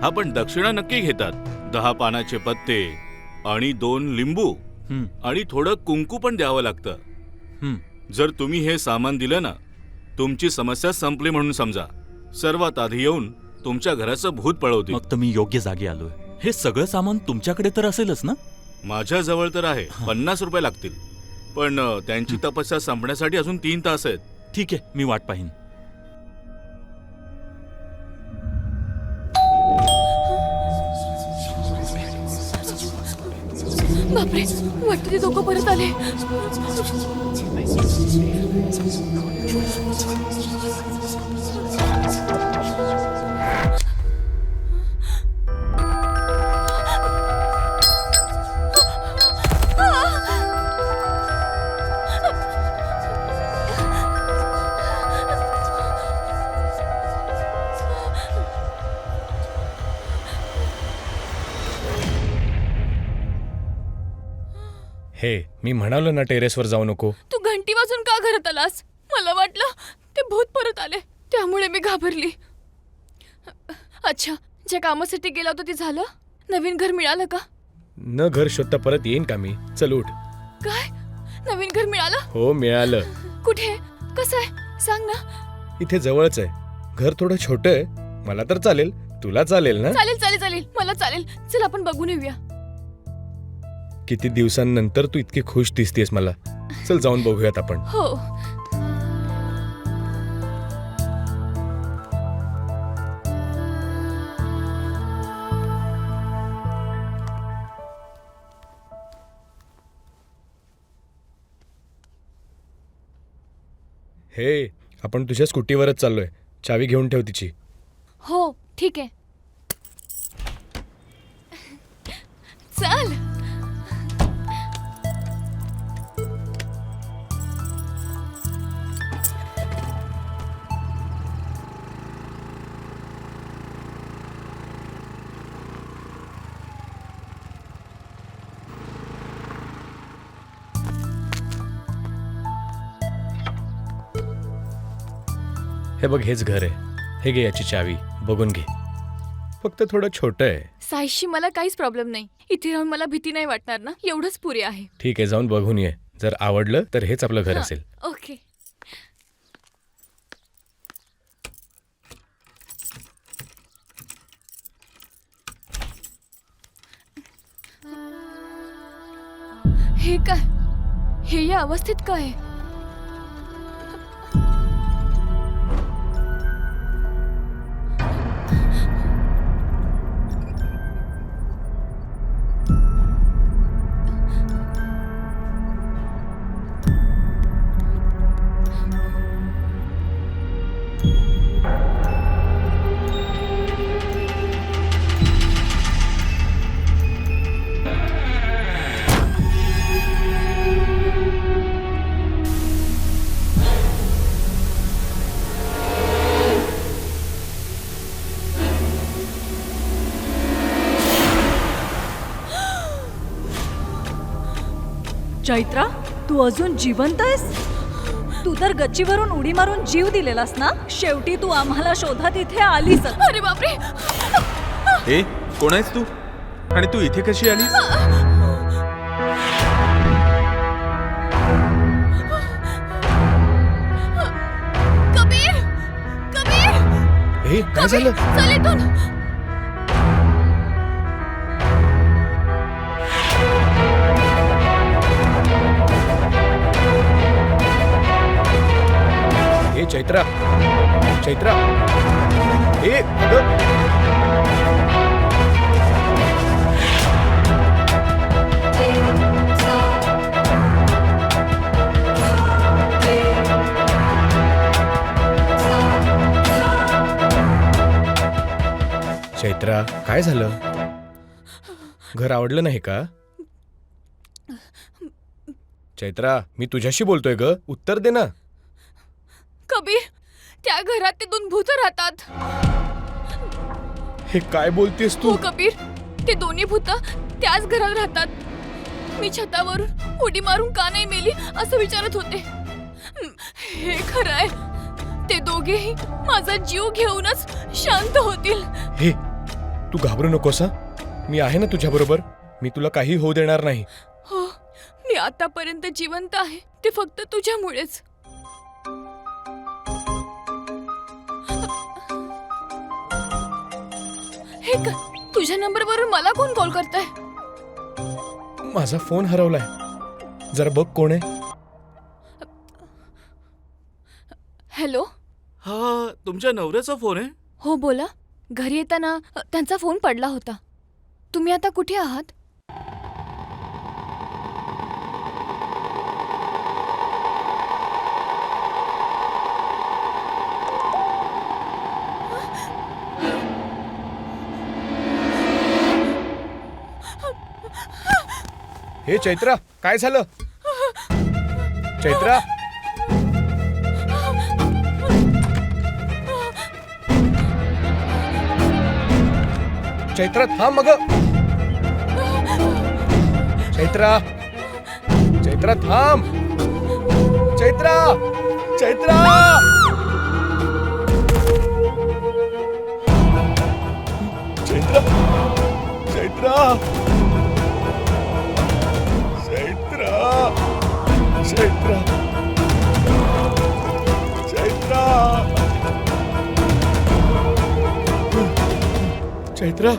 हा, पण दक्षिणा नक्की घेतात. 10 पानाचे पत्ते आणि 2 लिंबू आणि थोडं कुंकू पण द्यावं लागतं. जर तुम्ही हे सामान दिलं ना, तुमची समस्या संपली म्हणून समजा. सर्वात आधी येऊन तुमच्या घराचं भूत पळवतील. मग तर मी योग्य जागी आलोय. हे सगळं सामान तुमच्याकडे तर असेलच ना? माझ्या जवळ तर आहे. 50 रुपये लागतील. पण त्यांची तपस्या संपण्यासाठी अजून 3 तास आहेत. ठीक आहे, मी वाट पाहीन. बापरे, वाटतं ते दोघं परत आले. हे मी म्हणालो ना टेरेसवर जाऊ नको. तू घंटी वाजून का घरात आलास? मला वाटलं ते भूत परत आले, त्यामुळे मी घाबरली. अच्छा, ज्या कामासाठी गेला होता ते झालं? नवीन घर मिळालं का? न घर शोधता परत येईन का मी? चल उठ. काय? नवीन घर मिळालं? हो मिळालं. कुठे? कसं आहे? सांग ना. इथे जवळच आहे. घर थोडं छोटं आहे. मला तर चालेल, तुला चालेल ना? चालेल चालेल चालेल, मला चालेल. चल आपण बघून येऊया. किती दिवसांनंतर तू इतकी खुश दिसतेस मला. चल जाऊन बघूयात आपण. हो. हे आपण तुझ्या स्कूटीवरच चाललोय. चावी घेऊन ठेव तिची. हो ठीक आहे. चल. हे बघ, हेच घर आहे. हे घे याची चावी, बघून घे. फक्त थोडं छोटं आहे. साईशी मला काहीच प्रॉब्लेम नाही. इथे राहून मला भीती नाही वाटणार ना, एवढंच पुरे आहे. ठीक आहे, जाऊन बघून ये. जर आवडलं तर हेच आपलं घर हां, असेल. ओके. हे काय? हे या अवस्थेत काय आहे? चैत्रा, तू अजून जिवंत आहेस? तू तर गच्चीवरून उडी मारून जीव दिलेलास ना? शेवटी तू आम्हाला शोधत इथे आलीस. अरे बापरे. ए, कोण आहेस तू? आणि तू इथे कशी आलीस? कबीर, कबीर, हे काय झालं? चल इथून. ए चैत्रा, चैत्रा, ए अगं. चैत्रा, काय झालं? घर आवडलं नाही का? चैत्रा, मी तुझ्याशी बोलतोय ग, उत्तर दे ना. कबीर, त्या घरात ते दोन भूत राहतात. हे काय बोलतेस तू? हो कबीर, ते दोन्ही भूत त्याच घरात राहतात. मी छतावरून उडी मारून का नाही मेली असं विचारत होते. हे खरं आहे, ते दोघेही माझा जीव घेऊनच शांत होतील. हे तू घाबरू नकोस. मी आहे ना तुझ्या बरोबर. मी तुला काही होऊ देणार नाही. हो, मी आतापर्यंत जिवंत आहे ते फक्त तुझ्यामुळेच. हे का, तुझ्या नंबरवरून मला कोण कॉल करताय? माझा फोन हरवलाय. जरा बघ कोण आहे. हॅलो. हा तुमच्या नवऱ्याचा फोन आहे? हो बोला. घरी येताना त्यांचा फोन पडला होता. तुम्ही आता कुठे आहात? हे चैत्रा, काय झालं? चैत्रा, चैत्रा थांब मग. चैत्रा, चैत्रा थांब. चैत्रा, चैत्रा. चैत्रा, चैत्रा, चैत्रा, चैत्रा, चैत्रा, चैत्रा.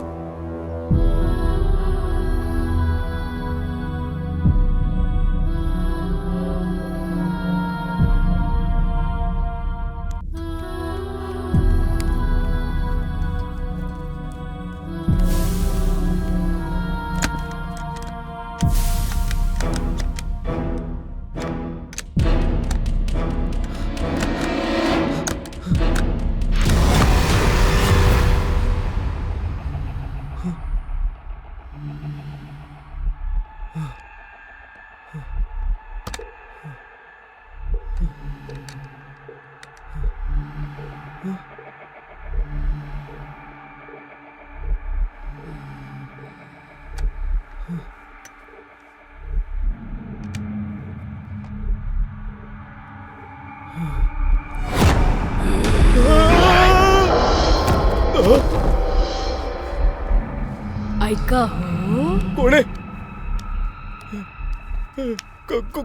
ऐका हो. कोण आहे?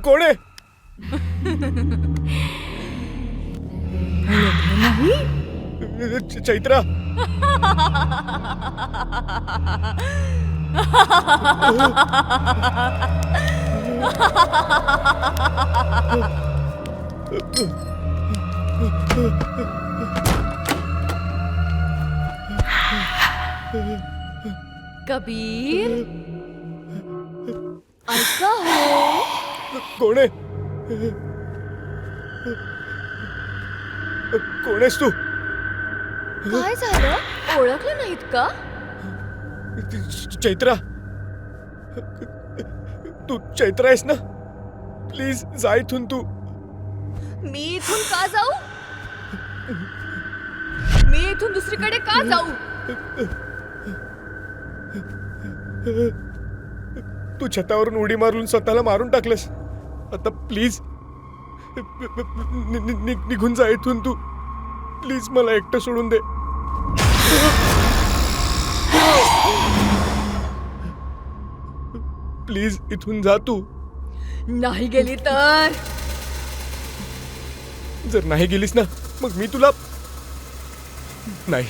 कोण आहे? चैत्रा. कबीर, ऐका हो. कोण आहे? कोण आहेस तू? काय झालं? ओळखलं नाहीत का? चैत्रा, तू चैत्रा आहेस ना? प्लीज जा इथून. तू. मी इथून का जाऊ? मी इथून दुसरीकडे का जाऊ? तू छतावरून उडी मारून स्वतःला मारून टाकलंस. आता प्लीज निघून जा इथून. तू प्लीज मला एकटं सोडून दे. प्लीज इथून जा तू. नाही गेली तर? जर नाही गेलीस ना मग मी तुला नाही.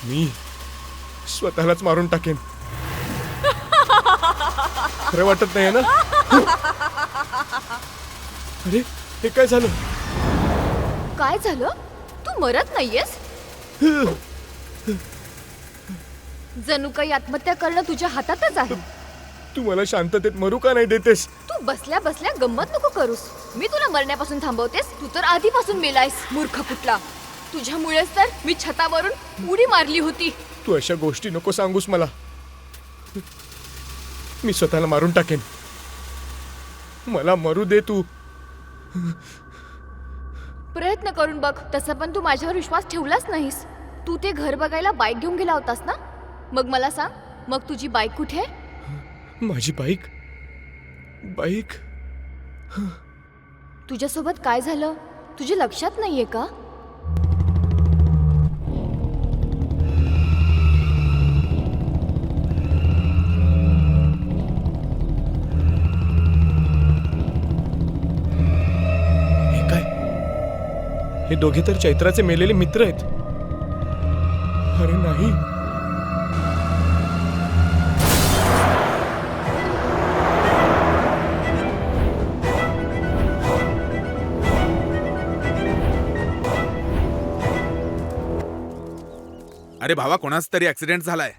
मी स्वतःलाच मारून टाकेन. खरं वाटत नाही ना? अरे हे काय झालं? काय झालं? तू मरत नाहीयेस? जणू काही आत्महत्या करणं तुझ्या हातातच आहे. तू मला शांततेत मरू का नाही देतेस? तू बसल्या बसल्या गंमत नको करूस. मी तुला मरण्यापासून थांबवतेस. तू तर आधीपासून मेलायस, मूर्ख कुठला. तुझ्यामुळेच तर मी छतावरून उडी मारली होती. तू अशा गोष्टी नको सांगूस मला. मी स्वतःला मारून टाकेन. मला मरू दे तू. प्रयत्न करून बघ. तसं पण तू माझ्यावर विश्वास ठेवलाच नाहीस. तू ते घर बघायला बाईक घेऊन गेला होतास ना? मग मला सांग, मग तुझी बाईक कुठे आहे? माझी बाईक? बाईक? तुझ्यासोबत काय झालं तुझ्या लक्षात नाहीये का? हे काय? हे दोघे तर चैत्राचे मेलेले मित्र आहेत. अरे नाही. अरे भावा, कोणाच तरी ऍक्सिडेंट झालाय.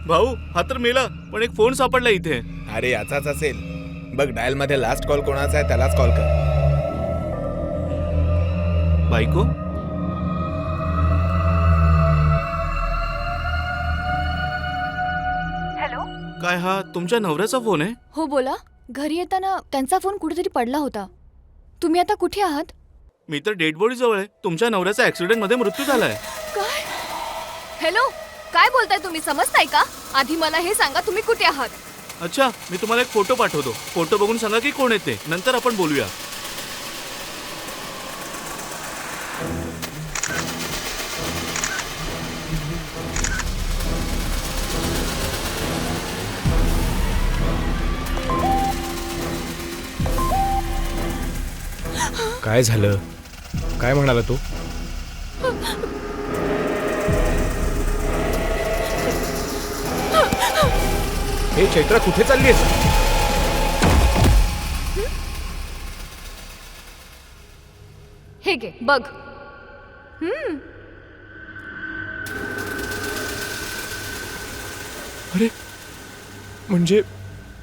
भाऊ, हा तर मेला, पण एक फोन सापडला इथे. अरे याचाच असेल बघ. डायल मध्ये लास्ट कॉल कोणाचा आहे त्यालाच कॉल कर. बायको? हॅलो. काय हा तुमच्या नवऱ्याचा फोन आहे? हो बोला. घरी येताना त्यांचा फोन कुठेतरी पडला होता. तुम्ही आता कुठे आहात? मी तर डेड बॉडी जवळ आहे. तुमच्या नवऱ्याचा ऍक्सिडेंट मध्ये मृत्यू झालाय. काय? हॅलो, काय बोलताय तुम्ही? समजताय का? आधी मला हे सांगा, तुम्ही कुठे आहात? अच्छा, मी तुम्हाला एक फोटो पाठवतो. फोटो बघून सांगा की कोण येते, नंतर आपण बोलूया. काय झालं? काय म्हणाला तो? हे चैत्रा, कुठे चालली आहेस? हे घे बघ. अरे, म्हणजे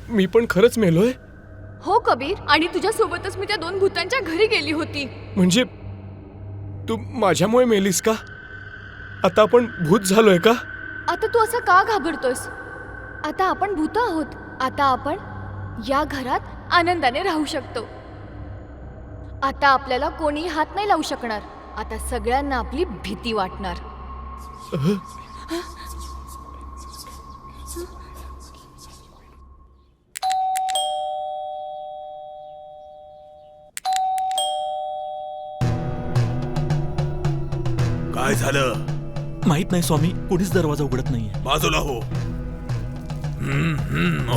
मी पण खरंच मेलोय? हो कबीर, आणि तुझ्या सोबतच मी त्या 2 भूतांच्या घरी गेली होती. म्हणजे तू माझ्यामुळे मेलीस का? आता आपण भूत झालोय का? आता तू असं का घाबरतोयस? आता आपण भूत आहोत. आता आपण या घरात आनंदाने राहू शकतो. आता आपल्याला कोणी हात नाही लावू शकणार. आता सगळ्यांना आपली भीती वाटणार. काय झालं? माहित नाही स्वामी, कुणीच दरवाजा उघडत नाहीये. बाजूला हो.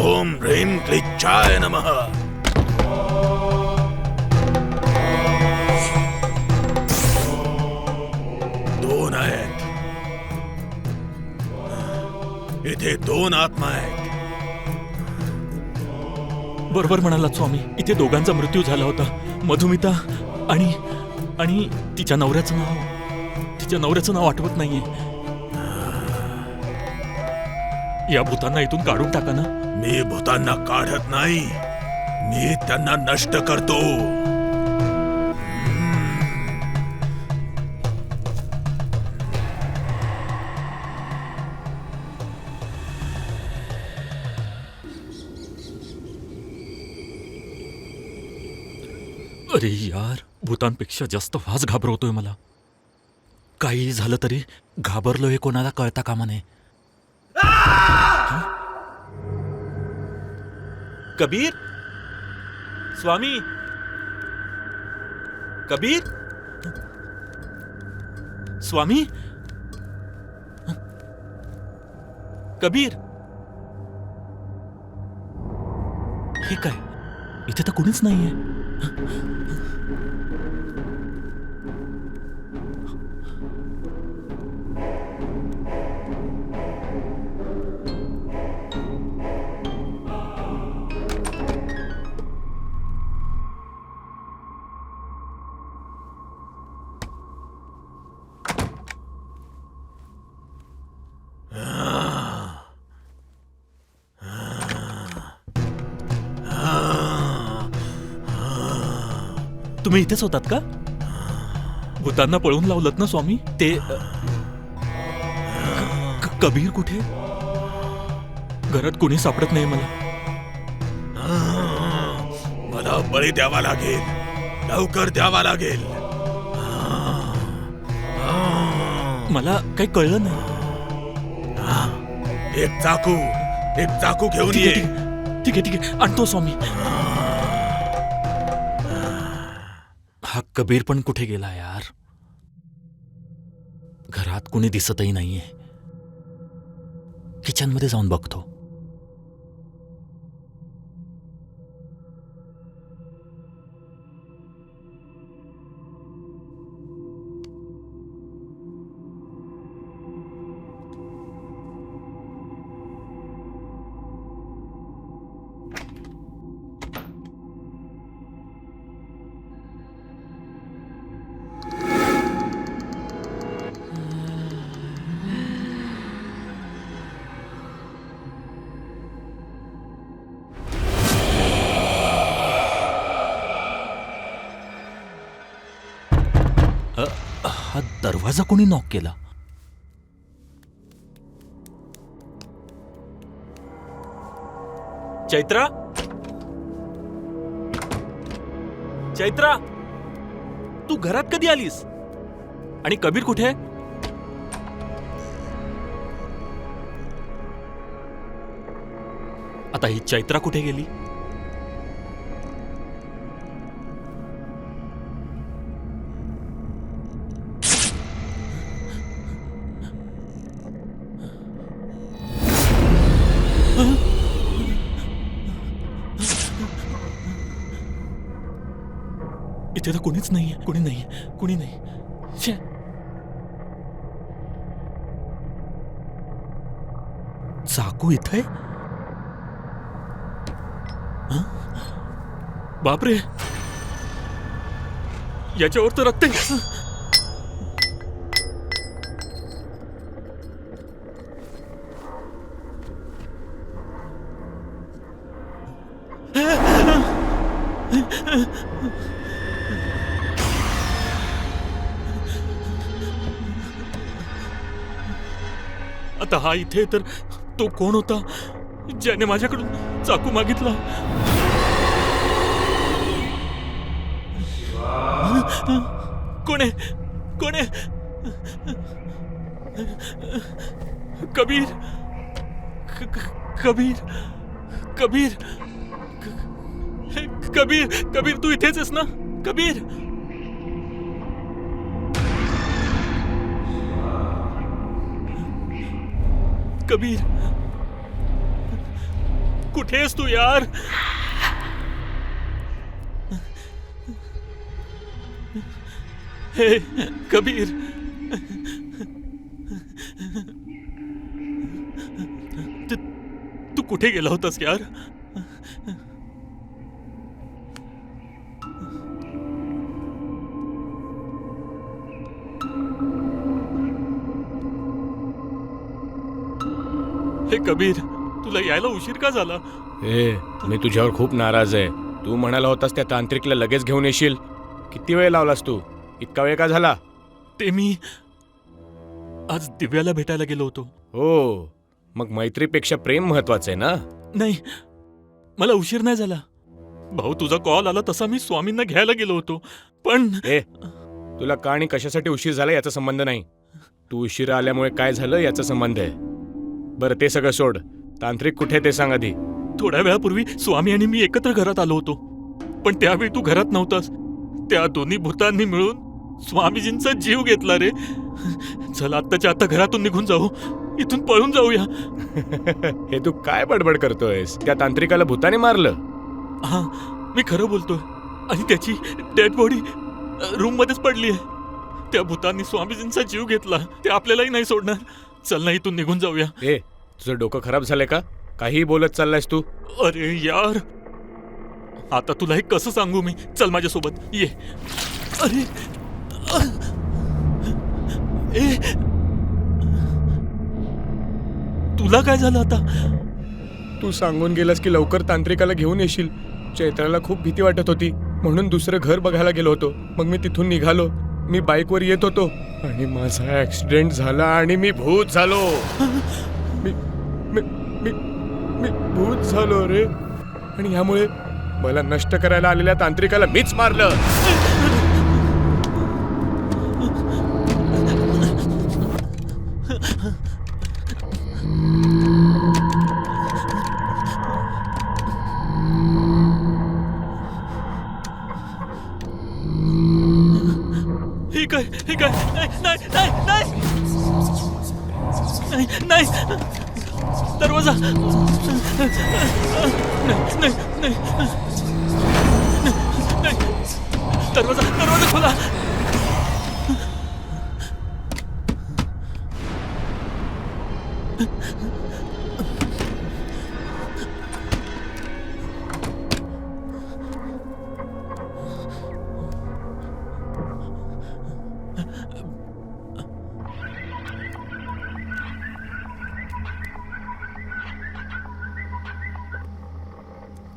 ओम ह्रीं क्लीचाय नमः. दोन आहेत इथे, 2 आत्मा आहेत. बरोबर म्हणालात स्वामी, इथे दोघांचा मृत्यू झाला होता. मधुमिता आणि तिच्या नवऱ्याचं नाव आठवत नाहीये. या भूतांना इथून काढून टाका ना. मी भूतांना काढत नाही, मी त्यांना नष्ट करतो. अरे यार, भूतांपेक्षा जास्त वाज घाबरवतोय मला. काही झालं तरी घाबरलो हे कोणाला कळता कामा नये. कबीर, स्वामी, कबीर, स्वामी, कबीर. हे काय, इथे तर कुणीच नाहीये. तुम्ही इथेच होतात का? भूतांना पळून लावलत ना स्वामी? ते कबीर कुठे? घरात कोणी सापडत नाही मला. मला बळी द्यावा लागेल, लवकर द्यावा लागेल. मला काही कळलं नाही. एक चाकू घेऊन ठीक ये. आहे, ठीक आहे, ठीक आहे, आणतो स्वामी. हा कबीर पण कुठे गेला यार? घरात कुणी दिसतही नाहीये. किचनमध्ये जाऊन बघतो. हा दरवाजा कोणी नॉक केला? चैत्रा, चैत्रा, तू घरात कधी आलीस? आणि कबीर कुठे आहे? आता ही चैत्रा कुठे गेली? इथे तर कोणीच नाहीये, कोणी नाहीये, कोणी नाही. छे. चाकू इथे? बापरे, याच्यावर तर रक्त आहे. आता हा इथे तर तो कोण होता ज्याने माझ्याकडून चाकू मागितला? कोण आहे? कोण आहे? कबीर, कबीर, कबीर, कबीर, कबीर, तू इथेच आहेस ना? कबीर, कबीर, कुठे आहेस तू यार? हे कबीर, तू कुठे गेला होतास यार? हे कबीर, तुला यायला उशीर का झाला? मी तुझ्यावर खूप नाराज आहे. तू म्हणाला होतास त्या तांत्रिकला लगेच घेऊन येशील. किती वेळ लावलास तू? इतका वेळ का झाला? ते मी आज दिव्याला भेटायला गेलो होतो. हो, मग मैत्रीपेक्षा प्रेम महत्वाचं आहे ना? नाही, मला उशीर नाही झाला. भाऊ, तुझा कॉल आला तसा मी स्वामींना घ्यायला गेलो होतो. पण तुला का आणि कशासाठी उशीर झाला याचा संबंध नाही. तू उशिरा आल्यामुळे काय झालं याचा संबंध आहे. बरं, ते सगळं सोड. तांत्रिक कुठे ते सांग आधी. थोड्या वेळापूर्वी स्वामी आणि मी एकत्र घरात आलो होतो, पण त्यावेळी तू घरात नव्हतास. त्या दोन्ही भूतांनी मिळून स्वामीजींचा जीव घेतला रे. चल, आत्ताच्या आत्ता घरातून निघून जाऊ, इथून पळून जाऊया. हे तू काय बडबड करतोयस? त्या तांत्रिकाला भूताने मारलं? हा, मी खरं बोलतोय. आणि त्याची डेड बॉडी रूम मध्येच पडली आहे. त्या भूतांनी स्वामीजींचा जीव घेतला. ते आपल्यालाही नाही सोडणार. चल ना, इथून निघून जाऊया. तुझं डोकं खराब झालंय का? काहीही बोलत चाललायस तू. अरे यार, आता तुला हे कसं सांगू मी? चल माझ्यासोबत ये. अरे तुला काय झालं आता? तू सांगून गेलास की लवकर तांत्रिकाला घेऊन येशील. चैत्राला खूप भीती वाटत होती, म्हणून दुसरं घर बघायला गेलो होतो. मग मी तिथून निघालो. मी बाईकवर येत होतो आणि माझा ऍक्सिडेंट झाला आणि मी भूत झालो. मी भूत झालो रे. आणि ह्यामुळे मला नष्ट करायला आलेल्या तांत्रिकाला मीच मारलं. हे काय? नाही, नाही, नाही, नाही, नाही, दरवाजा. नाही, नाही, नाही, दरवाजा खोला.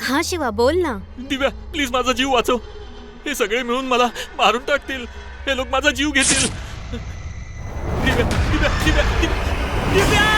हा शिवा, बोल ना. दिव्या, प्लीज माझा जीव वाचव. हे सगळे मिळून मला मारून टाकतील. हे लोक माझा जीव घेतील. दिव्या, दिव्या, दिव्या, दिव्या, दिव्या!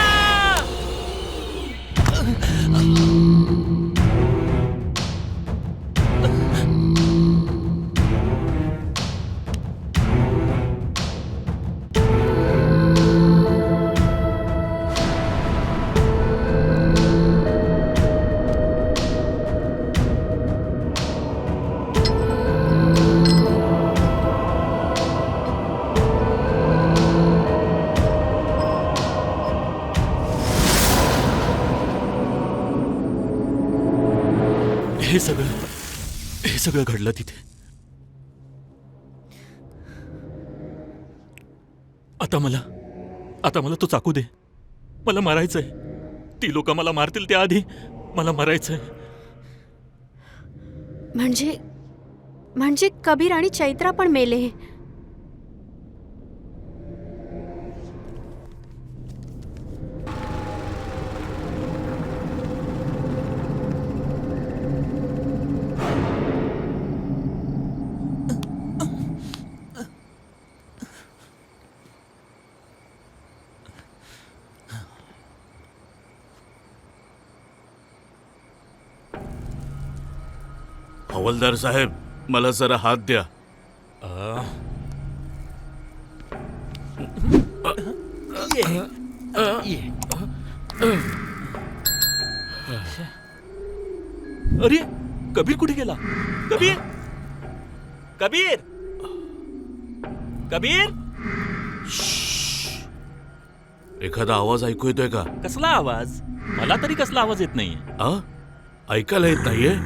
हे सगळं घडलं तिथे. आता मला तो चाकू दे. मला मारायचंय. ती लोक मला मारतील त्याआधी मला मारायचंय. म्हणजे कबीर आणि चैत्रा पण मेले. हवालदार साहेब, मला जरा हात द्या. अरे कबीर कुठे गेला? कबीर, कबीर, कबीर! एखादा आवाज ऐकू येतोय का? कसला आवाज? मला तरी कसला आवाज येत नाहीये. ऐकायला येत नाहीये?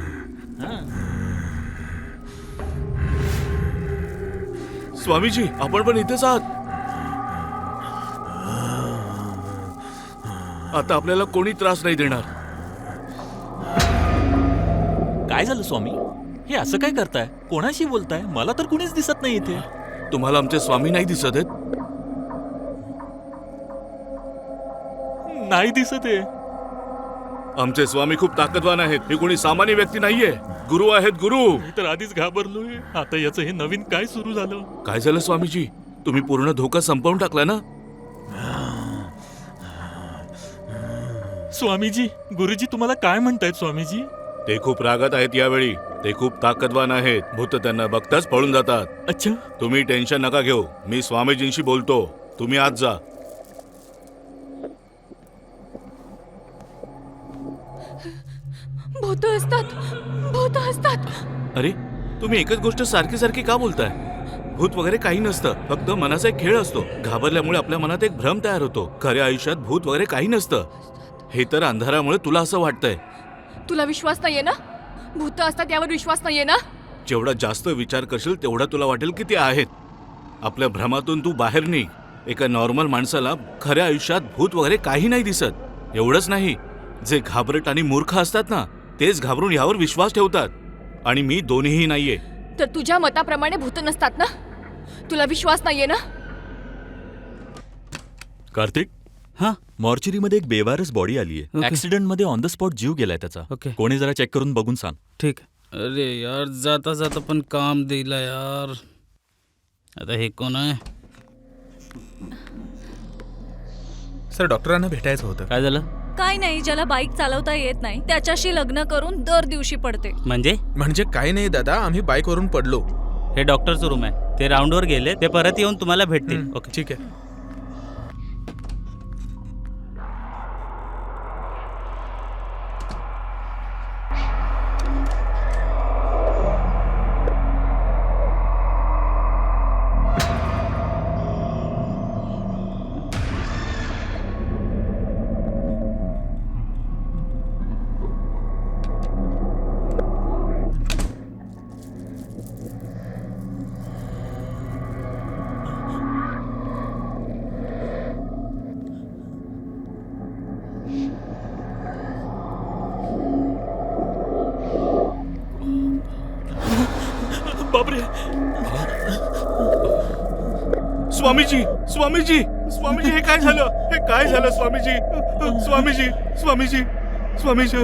स्वामीजी, आपण पण इथेच आहात. आता आपल्याला कोणी त्रास नाही देणार. काय झालं स्वामी? हे असं काय करताय? कोणाशी बोलताय? मला तर कुणीच दिसत नाही इथे. तुम्हाला आमचे स्वामी नाही दिसत आहेत? नाही दिसत आहे. आमचे स्वामी खूप ताकदवान आहेत. हे कोणी सामान्य व्यक्ती नाहीये. गुरु आहेत, गुरु. मी तर आधीच घाबरलोय. आता याचं हे नवीन काय सुरू झालं? काय झालं स्वामीजी? तुम्ही पूर्ण धोका संपवून टाकला ना? स्वामीजी, गुरुजी तुम्हाला काय म्हणतायत स्वामीजी? ते खूप रागात आहेत यावेळी. ते खूप ताकदवान आहेत. भूत त्यांना बघताच पळून जातात. अच्छा. तुम्ही टेन्शन नका घेऊ. मी स्वामीजींशी बोलतो. तुम्ही आज जा. भूत असतात. अरे, तुम्ही एकच गोष्ट सारखी सारखी का बोलताय? भूत वगैरे काही नसतं. फक्त मनाचा एक खेळ असतो. घाबरल्यामुळे आपल्या मनात एक भ्रम तयार होतो. खऱ्या आयुष्यात भूत वगैरे काही नसतं. हे तर अंधारामुळे तुला असं वाटतंय. तुला विश्वास नाहीये ना? भूत असतात यावर विश्वास नाहीये ना? जेवढा जास्त विचार करशील तेवढा तुला वाटेल की ते आहेत. आपल्या भ्रमातून तू बाहेर निघ. एका नॉर्मल माणसाला खऱ्या आयुष्यात भूत वगैरे काही नाही दिसत. एवढंच नाही, जे घाबरट आणि मूर्ख असतात ना, तेच घाबरून यावर विश्वास ठेवतात. आणि मी दोन्हीही नाहीये. तर तुझ्या मताप्रमाणे भूत नसतात ना? तुला विश्वास नाहीये ना? कार्तिक, हा, मॉर्चरीमध्ये एक बेवारस बॉडी आलीये. ओके. ऍक्सिडेंट मध्ये ऑन द स्पॉट जीव गेलाय त्याचा. ओके. कोणी जरा चेक करून बघून सांग. ठीक. अरे यार, जाता जाता पण काम दिला यार. आता हे कोण आहे? सर, डॉक्टरांना भेटायचं होतं. काय झालं? काय नाही, ज्याला बाईक चालवता येत नाही त्याच्याशी लग्न करून दर दिवशी पडते. म्हणजे काही नाही दादा, आम्ही बाईकवरून पडलो. हे डॉक्टरचं रूम आहे. ते राऊंडवर गेले. ते परत येऊन तुम्हाला भेटतील. ओके. ठीक आहे. बापरे! स्वामीजी, स्वामीजी, स्वामीजी, हे काय झालं? हे काय झालं स्वामीजी? स्वामीजी, स्वामीजी, स्वामीजी.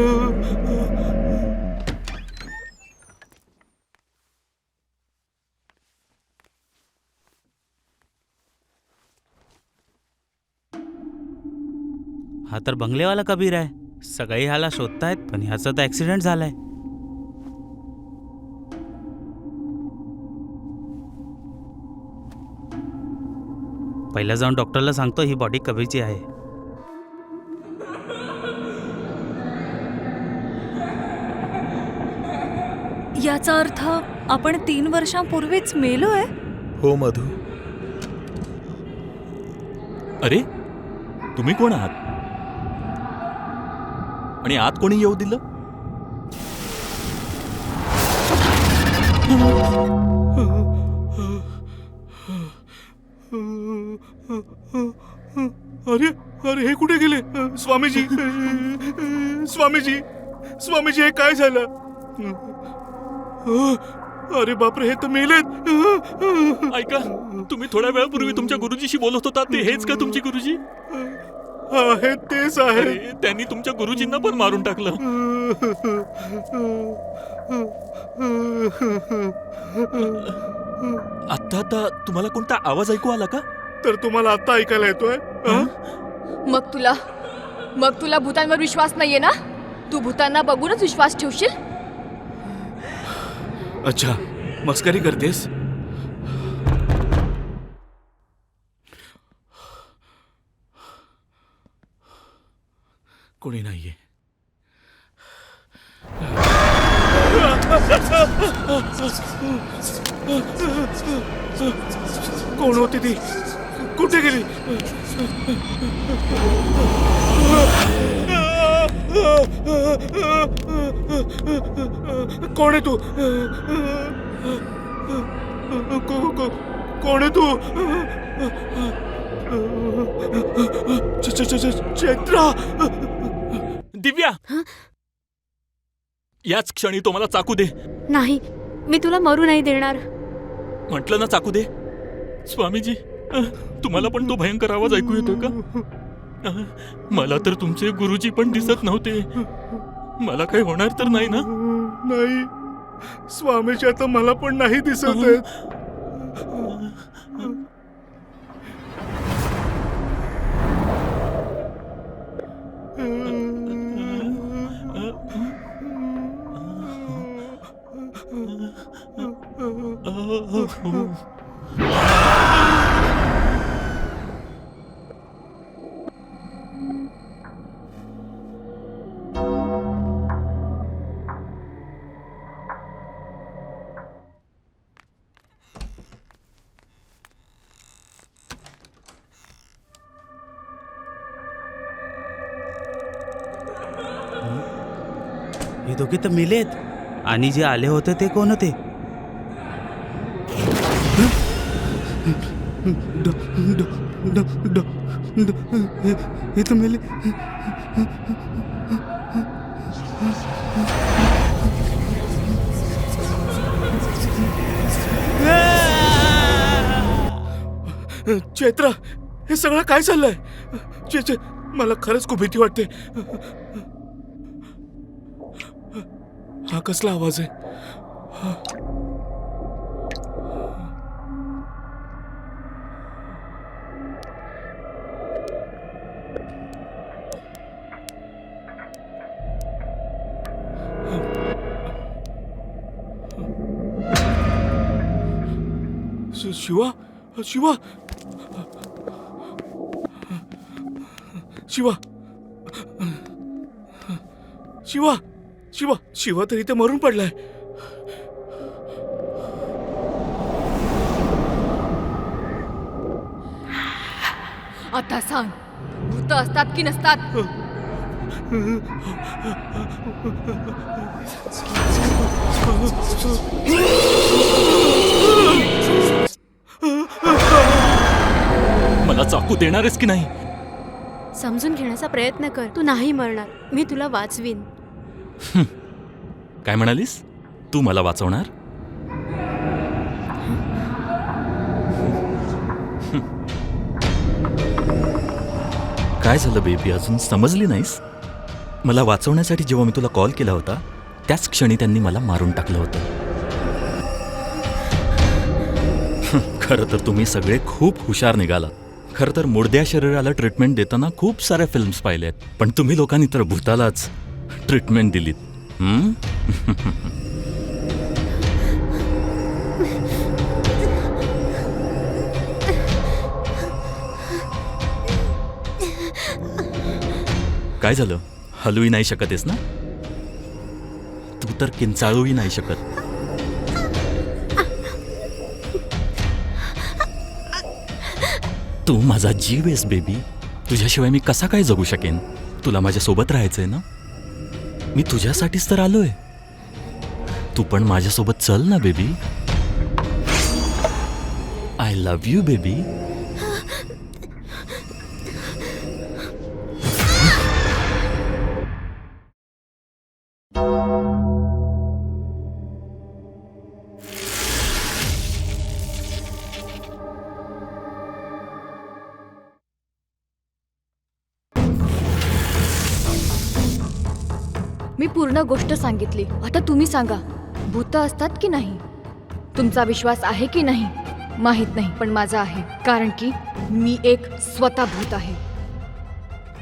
हा तर बंगलेवाला कबीर आहे. सगळे ह्याला शोधतायत, पण ह्याचा तर ऍक्सिडेंट झालाय. पहिला जाऊन डॉक्टरला सांगतो ही बॉडी कबीरची आहे. याचा अर्थ आपण 3 वर्षांपूर्वीच मेलोय. हो मधू. अरे तुम्ही कोण आहात आणि आत कोणी येऊ दिलं? अरे अरे हे कुठे गेले? स्वामीजी, स्वामीजी, स्वामीजी, हे काय झालं? अरे बापरे, हे तर मेलेत. ऐका, तुम्ही थोड्या वेळापूर्वी तुमच्या गुरुजीशी बोलत होता, ते हेच का तुमचे गुरुजी? आहे तेच आहे. अरे, त्यांनी तुमच्या गुरुजींना पण मारून टाकलं. आता तुम्हाला कोणता आवाज ऐकू आला का? तर तुम्हाला आता ऐकायला येतोय? मग तुला भूतांवर विश्वास नाहीये ना? तू भूतांना बघूनच विश्वास ठेवशील? अच्छा, मस्करी करतेस? कोणी नाहीये. कोण होती ती? कुठे गेली? कोण आहे तू? कोण आहे तू? चैत्रा! दिव्या, याच क्षणी तो मला चाकू दे. नाही, मी तुला मरू नाही देणार. म्हटलं ना चाकू दे. स्वामीजी, तुम्हाला पण तो भयंकर आवाज ऐकू येतो का? मला तर तुमचे गुरुजी पण दिसत नव्हते. मला काही होणार तर नाही ना? नाही स्वामीजी, आता मला पण नाही दिसत आहेत. हे दोघे तर मेलेत. आणि जे आले होते ते कोण होते? हे तर मेले. चैत्रा, हे सगळं काय चाललंय? मला खरंच खूप भीती वाटते. हा कसला आवाज आहे? शिवा, शिवा, शिवा, शिवा, शिवा, शिवा तर इथे मरून पडलाय. आता सांग, भूत असतात की नसतात? मला चाकू देणारच की नाही? समजून घेण्याचा प्रयत्न कर. तू नाही मरणार. मी तुला वाचवीन. काय म्हणालीस? तू मला वाचवणार? काय झालं बेबी, अजून समजली नाहीस? मला वाचवण्यासाठी जेव्हा मी तुला कॉल केला होता त्याच क्षणी त्यांनी मला मारून टाकलं होतं. खरं तर तुम्ही सगळे खूप हुशार निघालात. खरं तर मुडद्या शरीराला ट्रीटमेंट देताना खूप साऱ्या फिल्म्स पाहिल्या आहेत, पण तुम्ही लोकांनी तर भूतालाच ट्रीटमेंट दिलीत. हं? काय झालं? हलूही नाही शकतेस ना? तू तर किंचाळूही नाही शकत. तू माझा जीव आहेस बेबी. तुझ्याशिवाय मी कसा काय जगू शकेन? तुला माझ्या सोबत राहायचंय ना? मी तुझ्यासाठीच तर आलोय. तू पण माझ्यासोबत चल ना baby. I love you baby. मी पूर्ण गोष्ट सांगितली. आता तुम्ही सांगा, भूत असतात की नाही? तुमचा विश्वास आहे की नाही माहित नाही, पण माझा आहे. कारण की मी एक स्वतः भूत आहे.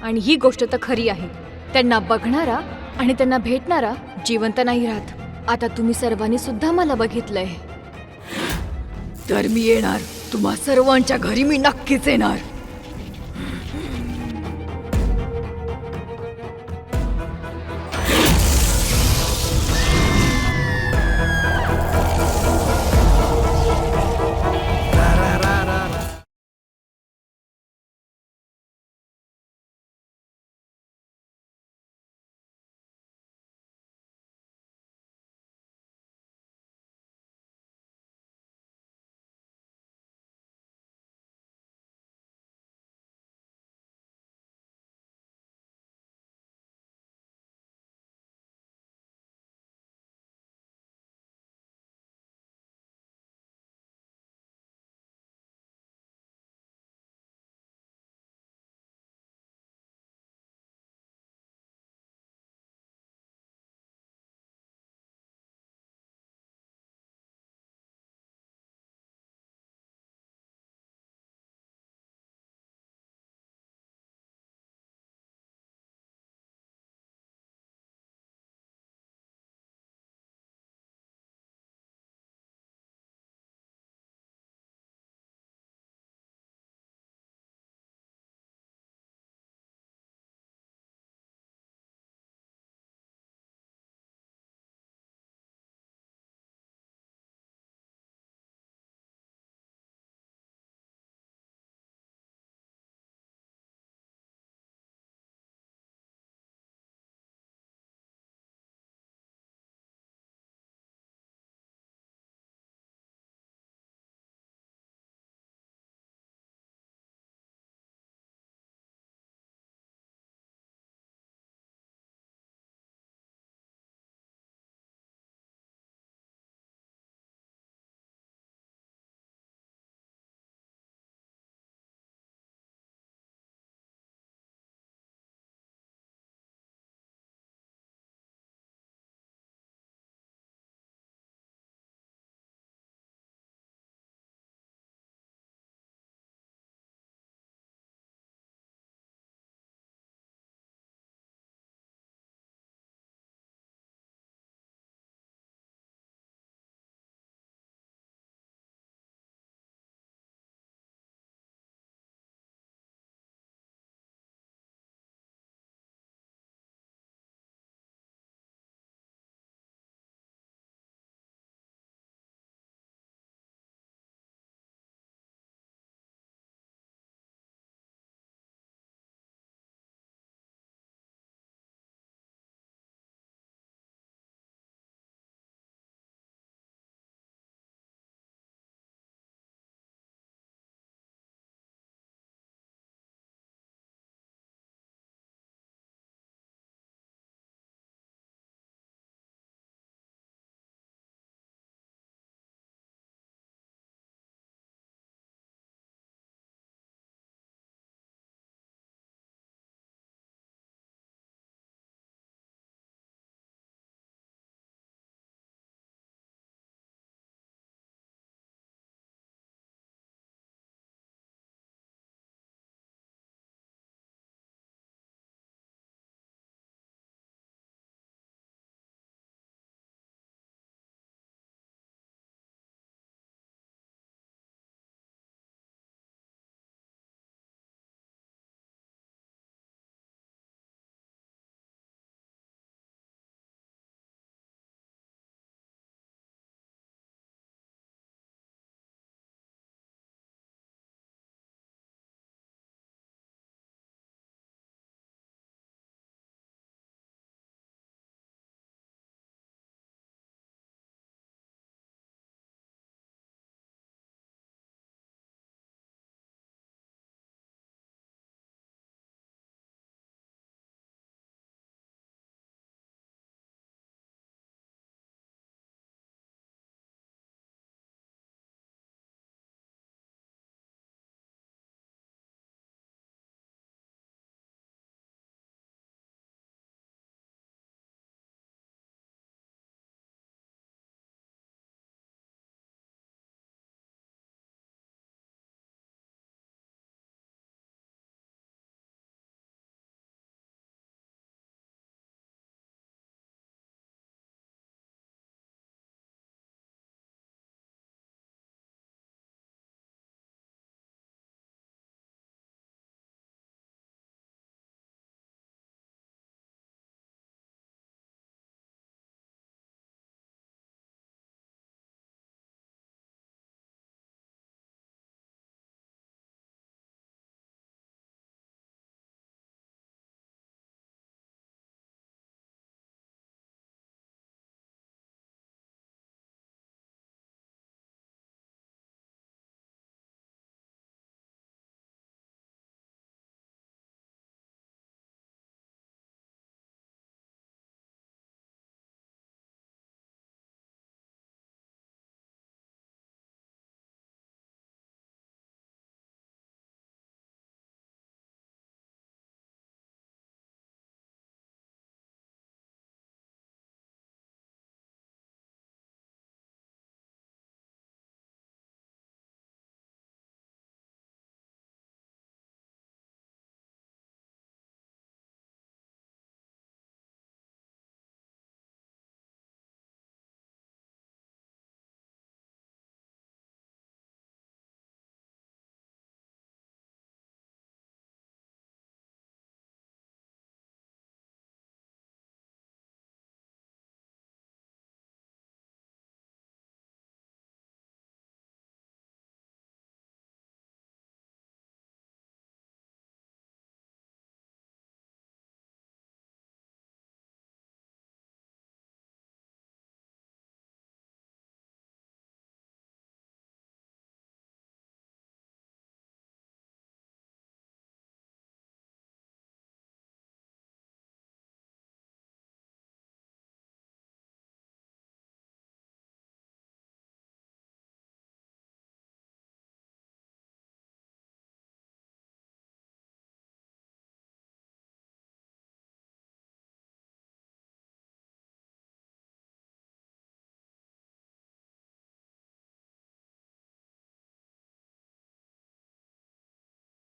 आणि ही गोष्ट तर खरी आहे. त्यांना बघणारा आणि त्यांना भेटणारा जिवंत नाही राहत. आता तुम्ही सर्वांनी सुद्धा मला बघितलंय, तर मी येणार. तुम्हा सर्वांच्या घरी मी नक्कीच येणार.